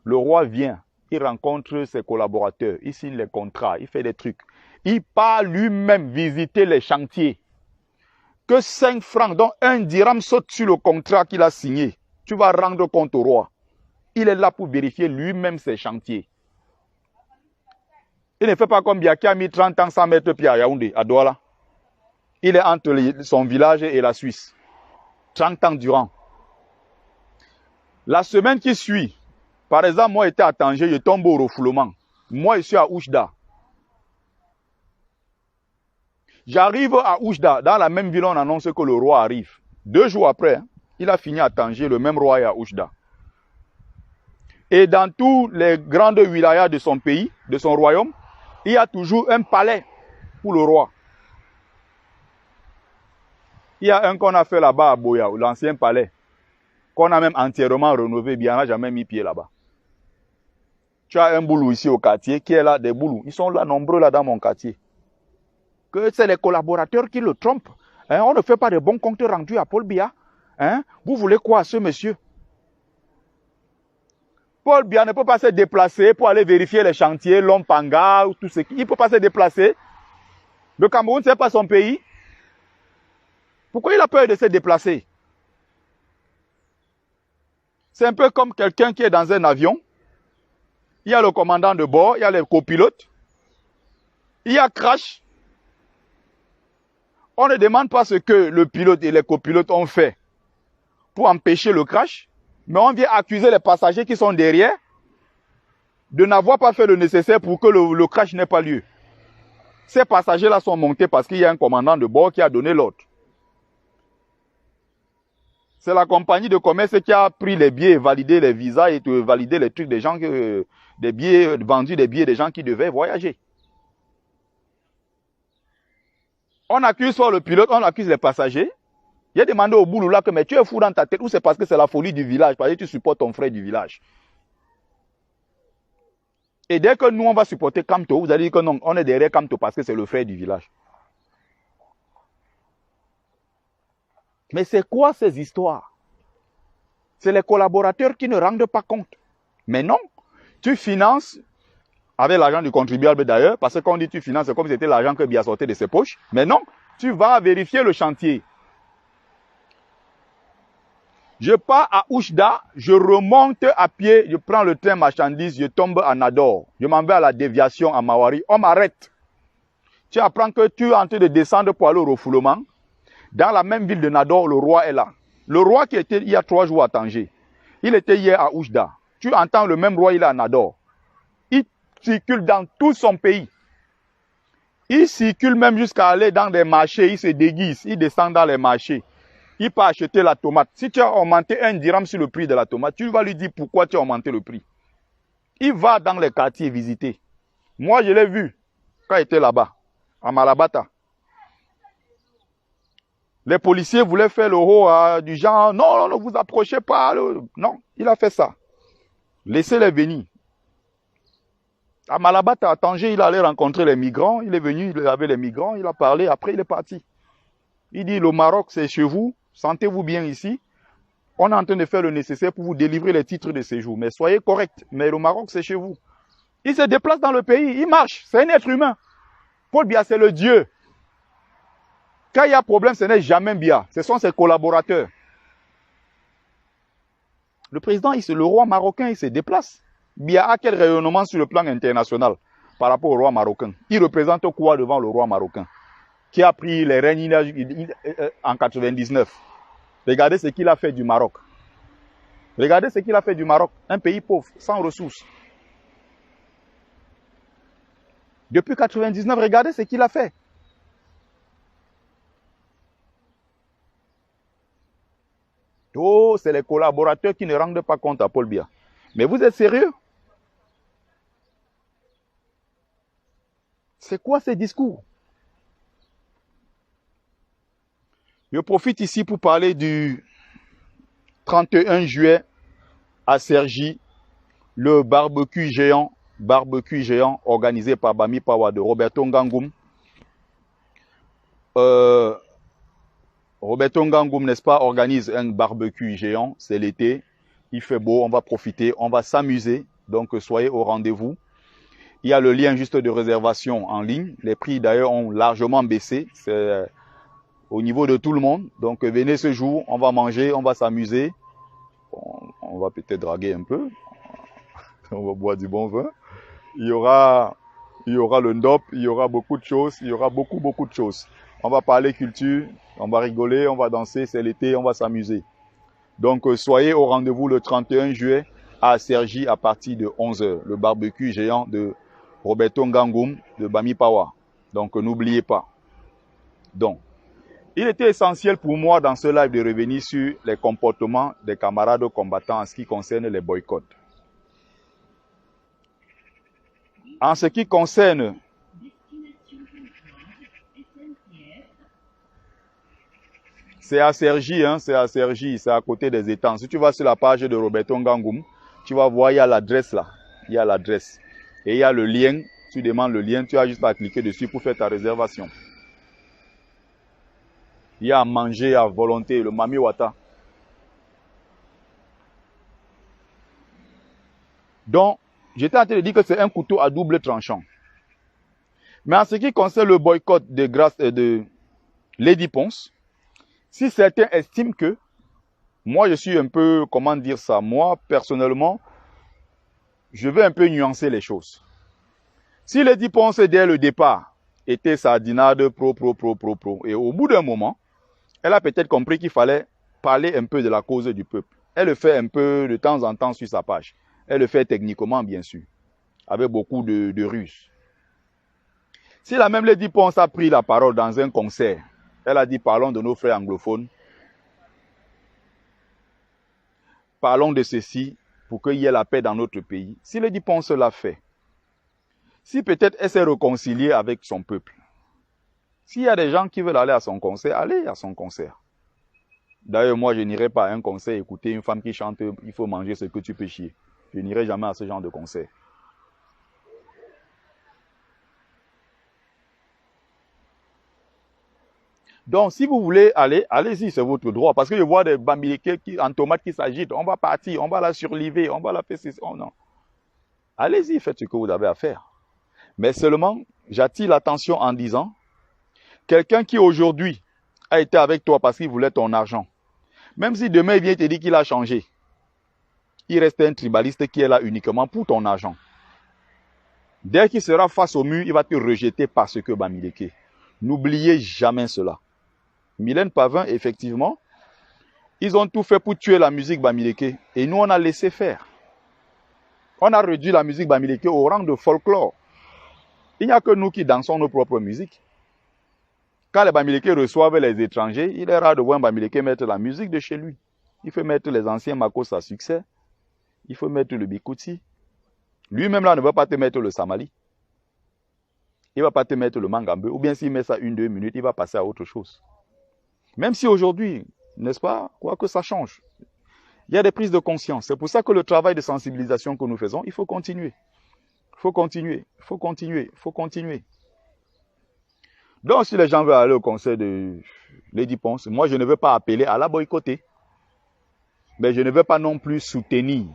Le roi vient. Il rencontre ses collaborateurs. Il signe les contrats. Il fait des trucs. Il part lui-même visiter les chantiers. Que 5 francs, donc 1 dirham saute sur le contrat qu'il a signé. Tu vas rendre compte au roi. Il est là pour vérifier lui-même ses chantiers. Il ne fait pas comme Biya qui a mis 30 ans sans mettre pied à Yaoundé, à Douala. Il est entre son village et la Suisse. 30 ans durant. La semaine qui suit, par exemple, moi j'étais à Tanger, je tombe au refoulement. Moi je suis à Oujda. J'arrive à Oujda, dans la même ville, on annonce que le roi arrive. 2 jours après, il a fini à Tanger, le même roi est à Oujda. Et dans tous les grandes wilayas de son pays, de son royaume, il y a toujours un palais pour le roi. Il y a un qu'on a fait là-bas à Boya, l'ancien palais, qu'on a même entièrement rénové, bien, on n'a jamais mis pied là-bas. Tu as un boulou ici au quartier, qui est là, des boulous. Ils sont là, nombreux là dans mon quartier. que c'est les collaborateurs qui le trompent. Hein, on ne fait pas de bons comptes rendus à Paul Biya. Hein, vous voulez quoi à ce monsieur? Paul Biya ne peut pas se déplacer pour aller vérifier les chantiers, Lompanga, ou tout ce qui. Il ne peut pas se déplacer. Le Cameroun, ce n'est pas son pays. Pourquoi il a peur de se déplacer? C'est un peu comme quelqu'un qui est dans un avion. Il y a le commandant de bord, il y a les copilotes. Il y a crash. On ne demande pas ce que le pilote et les copilotes ont fait pour empêcher le crash, mais on vient accuser les passagers qui sont derrière de n'avoir pas fait le nécessaire pour que le crash n'ait pas lieu. Ces passagers-là sont montés parce qu'il y a un commandant de bord qui a donné l'ordre. C'est la compagnie de commerce qui a pris les billets, validé les visas et validé les trucs des gens, des billets, vendu des billets des gens qui devaient voyager. On accuse soit le pilote, on accuse les passagers. Il a demandé au boulot là que mais tu es fou dans ta tête ou c'est parce que c'est la folie du village, parce que tu supportes ton frère du village. Et dès que nous on va supporter Kamto, vous allez dire que non, on est derrière Kamto parce que c'est le frère du village. Mais c'est quoi ces histoires? C'est les collaborateurs qui ne rendent pas compte. Mais non, tu finances avec l'argent du contribuable d'ailleurs, parce que quand on dit tu finances, c'est comme si c'était l'argent que Biya sortait de ses poches. Mais non, tu vas vérifier le chantier. Je pars à Oujda, je remonte à pied, je prends le train marchandise, je tombe à Nador. Je m'en vais à la déviation à Mawari. On m'arrête. Tu apprends que tu es en train de descendre pour aller au refoulement. Dans la même ville de Nador, le roi est là. Le roi qui était il y a 3 jours à Tanger, il était hier à Oujda. Tu entends le même roi, il est à Nador. Il circule dans tout son pays. Il circule même jusqu'à aller dans des marchés, il se déguise, il descend dans les marchés. Il peut acheter la tomate. Si tu as augmenté 1 dirham sur le prix de la tomate, tu vas lui dire pourquoi tu as augmenté le prix. Il va dans les quartiers visiter. Moi, je l'ai vu quand il était là-bas, à Malabata. Les policiers voulaient faire le haut du genre, non, ne vous approchez pas. Non, il a fait ça. Laissez-les venir. À Malabata, à Tanger, il allait rencontrer les migrants. Il est venu, il avait les migrants, il a parlé, après il est parti. Il dit, le Maroc, c'est chez vous. Sentez-vous bien ici. On est en train de faire le nécessaire pour vous délivrer les titres de séjour. Mais soyez corrects. Mais le Maroc, c'est chez vous. Il se déplace dans le pays. Il marche. C'est un être humain. Paul Biya, c'est le Dieu. Quand il y a problème, ce n'est jamais Biya. Ce sont ses collaborateurs. Le président, le roi marocain, il se déplace. Biya a quel rayonnement sur le plan international par rapport au roi marocain? Il représente quoi devant le roi marocain qui a pris les règnes en 99? Regardez ce qu'il a fait du Maroc. Regardez ce qu'il a fait du Maroc. Un pays pauvre, sans ressources. Depuis 99, regardez ce qu'il a fait. Oh, c'est les collaborateurs qui ne rendent pas compte à Paul Biya. Mais vous êtes sérieux? C'est quoi ces discours? Je profite ici pour parler du 31 juillet à Cergy, le barbecue géant organisé par Bami Pawa de Roberto Ngangoum. Roberto Ngangoum, n'est-ce pas, organise un barbecue géant, c'est l'été, il fait beau, on va profiter, on va s'amuser, donc soyez au rendez-vous. Il y a le lien juste de réservation en ligne, les prix d'ailleurs ont largement baissé, c'est au niveau de tout le monde, donc venez ce jour, on va manger, on va s'amuser, on va peut-être draguer un peu, on va boire du bon vin, il y aura le ndop, il y aura beaucoup de choses, il y aura beaucoup de choses. On va parler culture, on va rigoler, on va danser, c'est l'été, on va s'amuser. Donc soyez au rendez-vous le 31 juillet à Cergy à partir de 11 h. Le barbecue géant de Roberto Ngangoum de Bami Pawa. Donc n'oubliez pas. Donc, il était essentiel pour moi dans ce live de revenir sur les comportements des camarades combattants en ce qui concerne les boycotts. En ce qui concerne c'est à Cergy, hein, c'est à Cergy, c'est à côté des étangs. Si tu vas sur la page de Roberto Ngangoum, tu vas voir, il y a l'adresse là. Il y a l'adresse. Et il y a le lien. Tu demandes le lien, tu as juste à cliquer dessus pour faire ta réservation. Il y a à manger à volonté, le Mami Wata. Donc, j'étais en train de dire que c'est un couteau à double tranchant. Mais en ce qui concerne le boycott de Grâce et de Lady Ponce, si certains estiment que, moi je suis un peu, comment dire ça, moi personnellement, je veux un peu nuancer les choses. Si Lady Ponce dès le départ était sardinade pro, et au bout d'un moment, elle a peut-être compris qu'il fallait parler un peu de la cause du peuple. Elle le fait un peu de temps en temps sur sa page. Elle le fait techniquement, bien sûr, avec beaucoup de ruses. Si la même Lady Ponce a pris la parole dans un concert, elle a dit parlons de nos frères anglophones, parlons de ceci pour qu'il y ait la paix dans notre pays. Si Lady Ponce l'a fait, si peut-être elle s'est réconciliée avec son peuple, s'il y a des gens qui veulent aller à son concert, allez à son concert. D'ailleurs, moi, je n'irai pas à un concert écouter une femme qui chante « Il faut manger ce que tu peux chier ». Je n'irai jamais à ce genre de concert. Donc, si vous voulez aller, allez-y, c'est votre droit. Parce que je vois des bamilekés en tomates qui s'agitent. On va partir, on va la surliver, on va la faire ceci. Oh non. Allez-y, faites ce que vous avez à faire. Mais seulement, j'attire l'attention en disant, quelqu'un qui aujourd'hui a été avec toi parce qu'il voulait ton argent, même si demain il vient te dire qu'il a changé, il reste un tribaliste qui est là uniquement pour ton argent. Dès qu'il sera face au mur, il va te rejeter parce que Bamileke. N'oubliez jamais cela. Mylène Pavin, effectivement, ils ont tout fait pour tuer la musique Bamileke. Et nous, on a laissé faire. On a réduit la musique Bamileke au rang de folklore. Il n'y a que nous qui dansons nos propres musiques. Quand les Bamileke reçoivent les étrangers, il est rare de voir un Bamileke mettre la musique de chez lui. Il faut mettre les anciens Makos à succès. Il faut mettre le Bikouti. Lui-même là ne va pas te mettre le Samali. Il ne va pas te mettre le Mangambe. Ou bien s'il met ça 1-2 minutes, il va passer à autre chose. Même si aujourd'hui, n'est-ce pas, quoi que ça change. Il y a des prises de conscience. C'est pour ça que le travail de sensibilisation que nous faisons, il faut continuer. Il faut continuer. Il faut continuer. Il faut continuer. Donc, si les gens veulent aller au concert de Lady Ponce, moi, je ne veux pas appeler à la boycotter. Mais je ne veux pas non plus soutenir.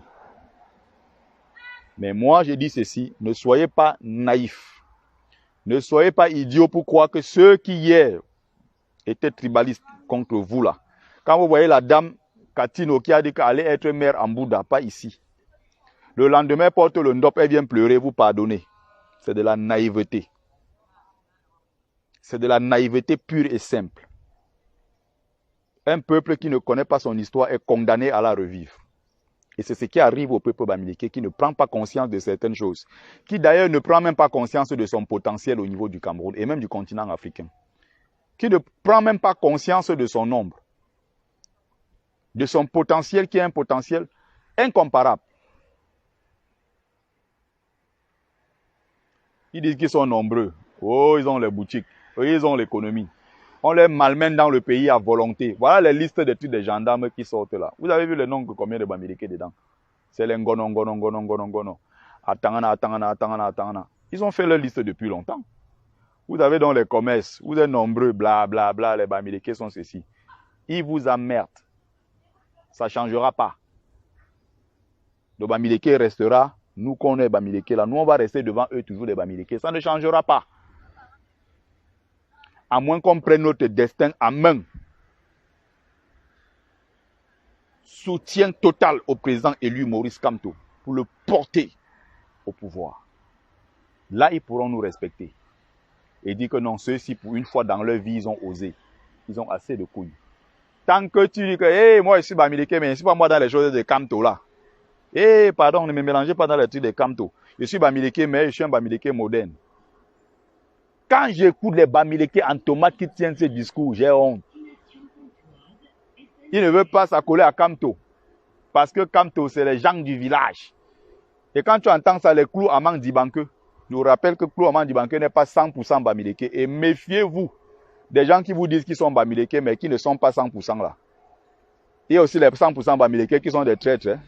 Mais moi, je dis ceci, ne soyez pas naïfs. Ne soyez pas idiots pour croire que ceux qui hier étaient tribalistes contre vous là. Quand vous voyez la dame Katino qui a dit qu'elle allait être mère en Bouddha, pas ici. Le lendemain, porte le ndop, elle vient pleurer, vous pardonnez. C'est de la naïveté. C'est de la naïveté pure et simple. Un peuple qui ne connaît pas son histoire est condamné à la revivre. Et c'est ce qui arrive au peuple bamileke qui ne prend pas conscience de certaines choses. Qui d'ailleurs ne prend même pas conscience de son potentiel au niveau du Cameroun et même du continent africain. Qui ne prend même pas conscience de son nombre. De son potentiel qui est un potentiel incomparable. Ils disent qu'ils sont nombreux. Oh, ils ont les boutiques. Oh, ils ont l'économie. On les malmène dans le pays à volonté. Voilà les listes de tous des gendarmes qui sortent là. Vous avez vu le nombre combien de Bamileke dedans? C'est les Ngono. Atangana. Ils ont fait leur liste depuis longtemps. Vous avez donc les commerces. Vous êtes nombreux, bla, les Bamileke sont ceci. Ils vous emmerdent. Ça ne changera pas. Le Bamileke restera. Nous qu'on est Bamileke là, nous on va rester devant eux toujours des Bamileke. Ça ne changera pas. À moins qu'on prenne notre destin en main. Soutien total au président élu Maurice Kamto pour le porter au pouvoir. Là, ils pourront nous respecter. Et dire que non, ceux-ci, pour une fois dans leur vie, ils ont osé. Ils ont assez de couilles. Tant que tu dis que, hey, moi je suis Bamileke, mais je ne suis pas moi dans les choses de Kamto là. Eh, pardon, ne me mélangez pas dans les trucs de Kamto. Je suis Bamileke, mais je suis un Bamileke moderne. Quand j'écoute les Bamileke en tomate qui tiennent ce discours, j'ai honte. Ils ne veulent pas s'accoler à Kamto. Parce que Kamto, c'est les gens du village. Et quand tu entends ça, les clous Amang Dibanke, je vous rappelle que clou Amang Dibanke n'est pas 100% Bamileke. Et méfiez-vous des gens qui vous disent qu'ils sont Bamileke, mais qui ne sont pas 100% là. Il y a aussi les 100% Bamileke qui sont des traîtres. Hein.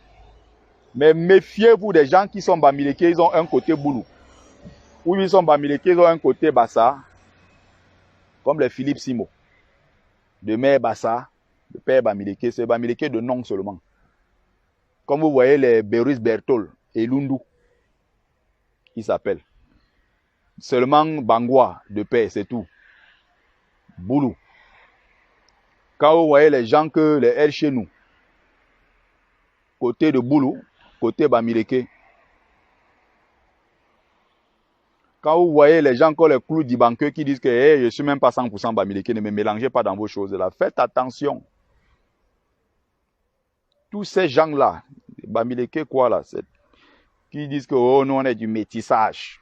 Mais méfiez-vous des gens qui sont Bamileke, ils ont un côté boulou. Ou ils sont Bamileke, ils ont un côté Bassa, comme les Philippe Simo. de Mère Bassa, de Père Bamileke, c'est Bamileke de nom seulement. Comme vous voyez les Beris Bertol et Lundu, ils s'appellent. Seulement Bangwa de paix, c'est tout. Boulou. Quand vous voyez les gens que les L chez nous, côté de Boulou, côté Bamileke. Quand vous voyez les gens comme les clous d'Ibanque qui disent que hey, je ne suis même pas 100% Bamileke, ne me mélangez pas dans vos choses là. Faites attention. Tous ces gens-là, Bamileke quoi là, qui disent que oh, nous on est du métissage.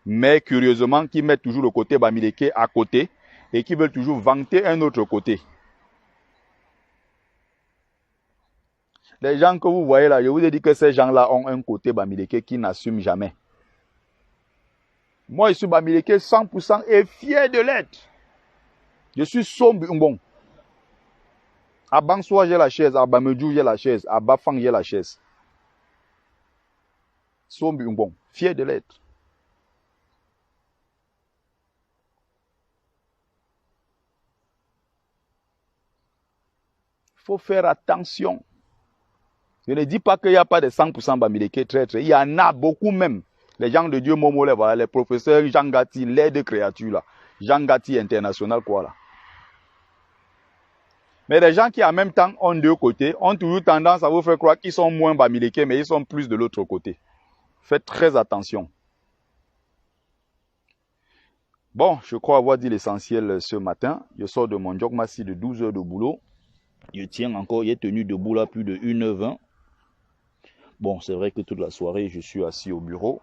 Mais curieusement, qui mettent toujours le côté Bamileke à côté et qui veulent toujours vanter un autre côté. Les gens que vous voyez là, je vous ai dit que ces gens-là ont un côté Bamileke qui n'assume jamais. Moi, je suis Bamileke 100% et fier de l'être. Je suis sombre bon. À Bansoa, j'ai la chaise. À Bamedjou, j'ai la chaise. À Bafang, j'ai la chaise. Sombre bon. Fier de l'être. Il faut faire attention. Je ne dis pas qu'il n'y a pas de 100% Bamileke traître. Il y en a beaucoup même. Les gens de Dieu Momo, voilà, les professeurs Jean Gatti, l'aide de créatures là. Jean Gatti international quoi là. Mais les gens qui en même temps ont deux côtés ont toujours tendance à vous faire croire qu'ils sont moins Bamileke, mais ils sont plus de l'autre côté. Faites très attention. Bon, je crois avoir dit l'essentiel ce matin. Je sors de mon job massi de 12 heures de boulot. Je tiens encore, j'ai tenu debout là plus de 1h20. Bon, c'est vrai que toute la soirée, je suis assis au bureau.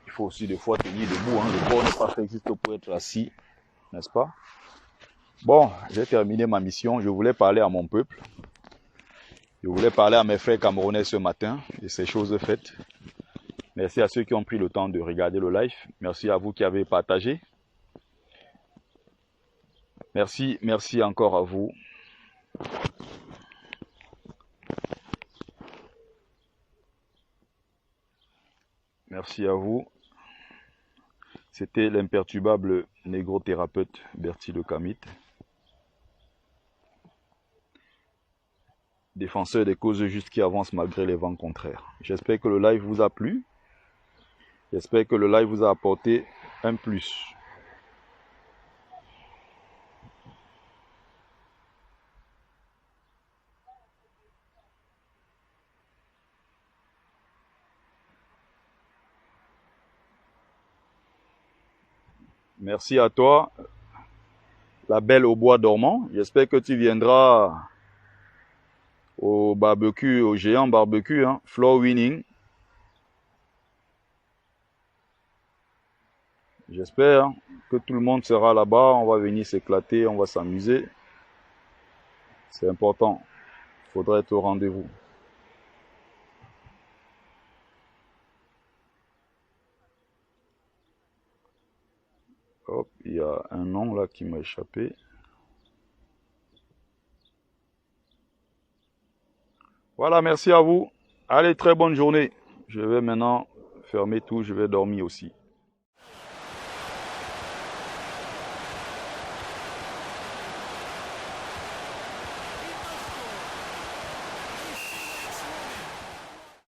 Il faut aussi des fois tenir debout. Hein. Le corps n'est pas fait juste pour être assis, n'est-ce pas? Bon, j'ai terminé ma mission. Je voulais parler à mon peuple. Je voulais parler à mes frères camerounais ce matin de ces choses faites. Merci à ceux qui ont pris le temps de regarder le live. Merci à vous qui avez partagé. Merci encore à vous. Merci à vous. C'était l'imperturbable négro-thérapeute Bertie Le Camit, défenseur des causes justes qui avancent malgré les vents contraires. J'espère que le live vous a plu. J'espère que le live vous a apporté un plus. Merci à toi, la belle au bois dormant. J'espère que tu viendras au barbecue, au géant barbecue, hein, Floor Winning. J'espère que tout le monde sera là-bas. On va venir s'éclater, on va s'amuser. C'est important. Il faudra être au rendez-vous. Hop, il y a un nom là qui m'a échappé. Voilà, merci à vous. Allez, très bonne journée. Je vais maintenant fermer tout, je vais dormir aussi.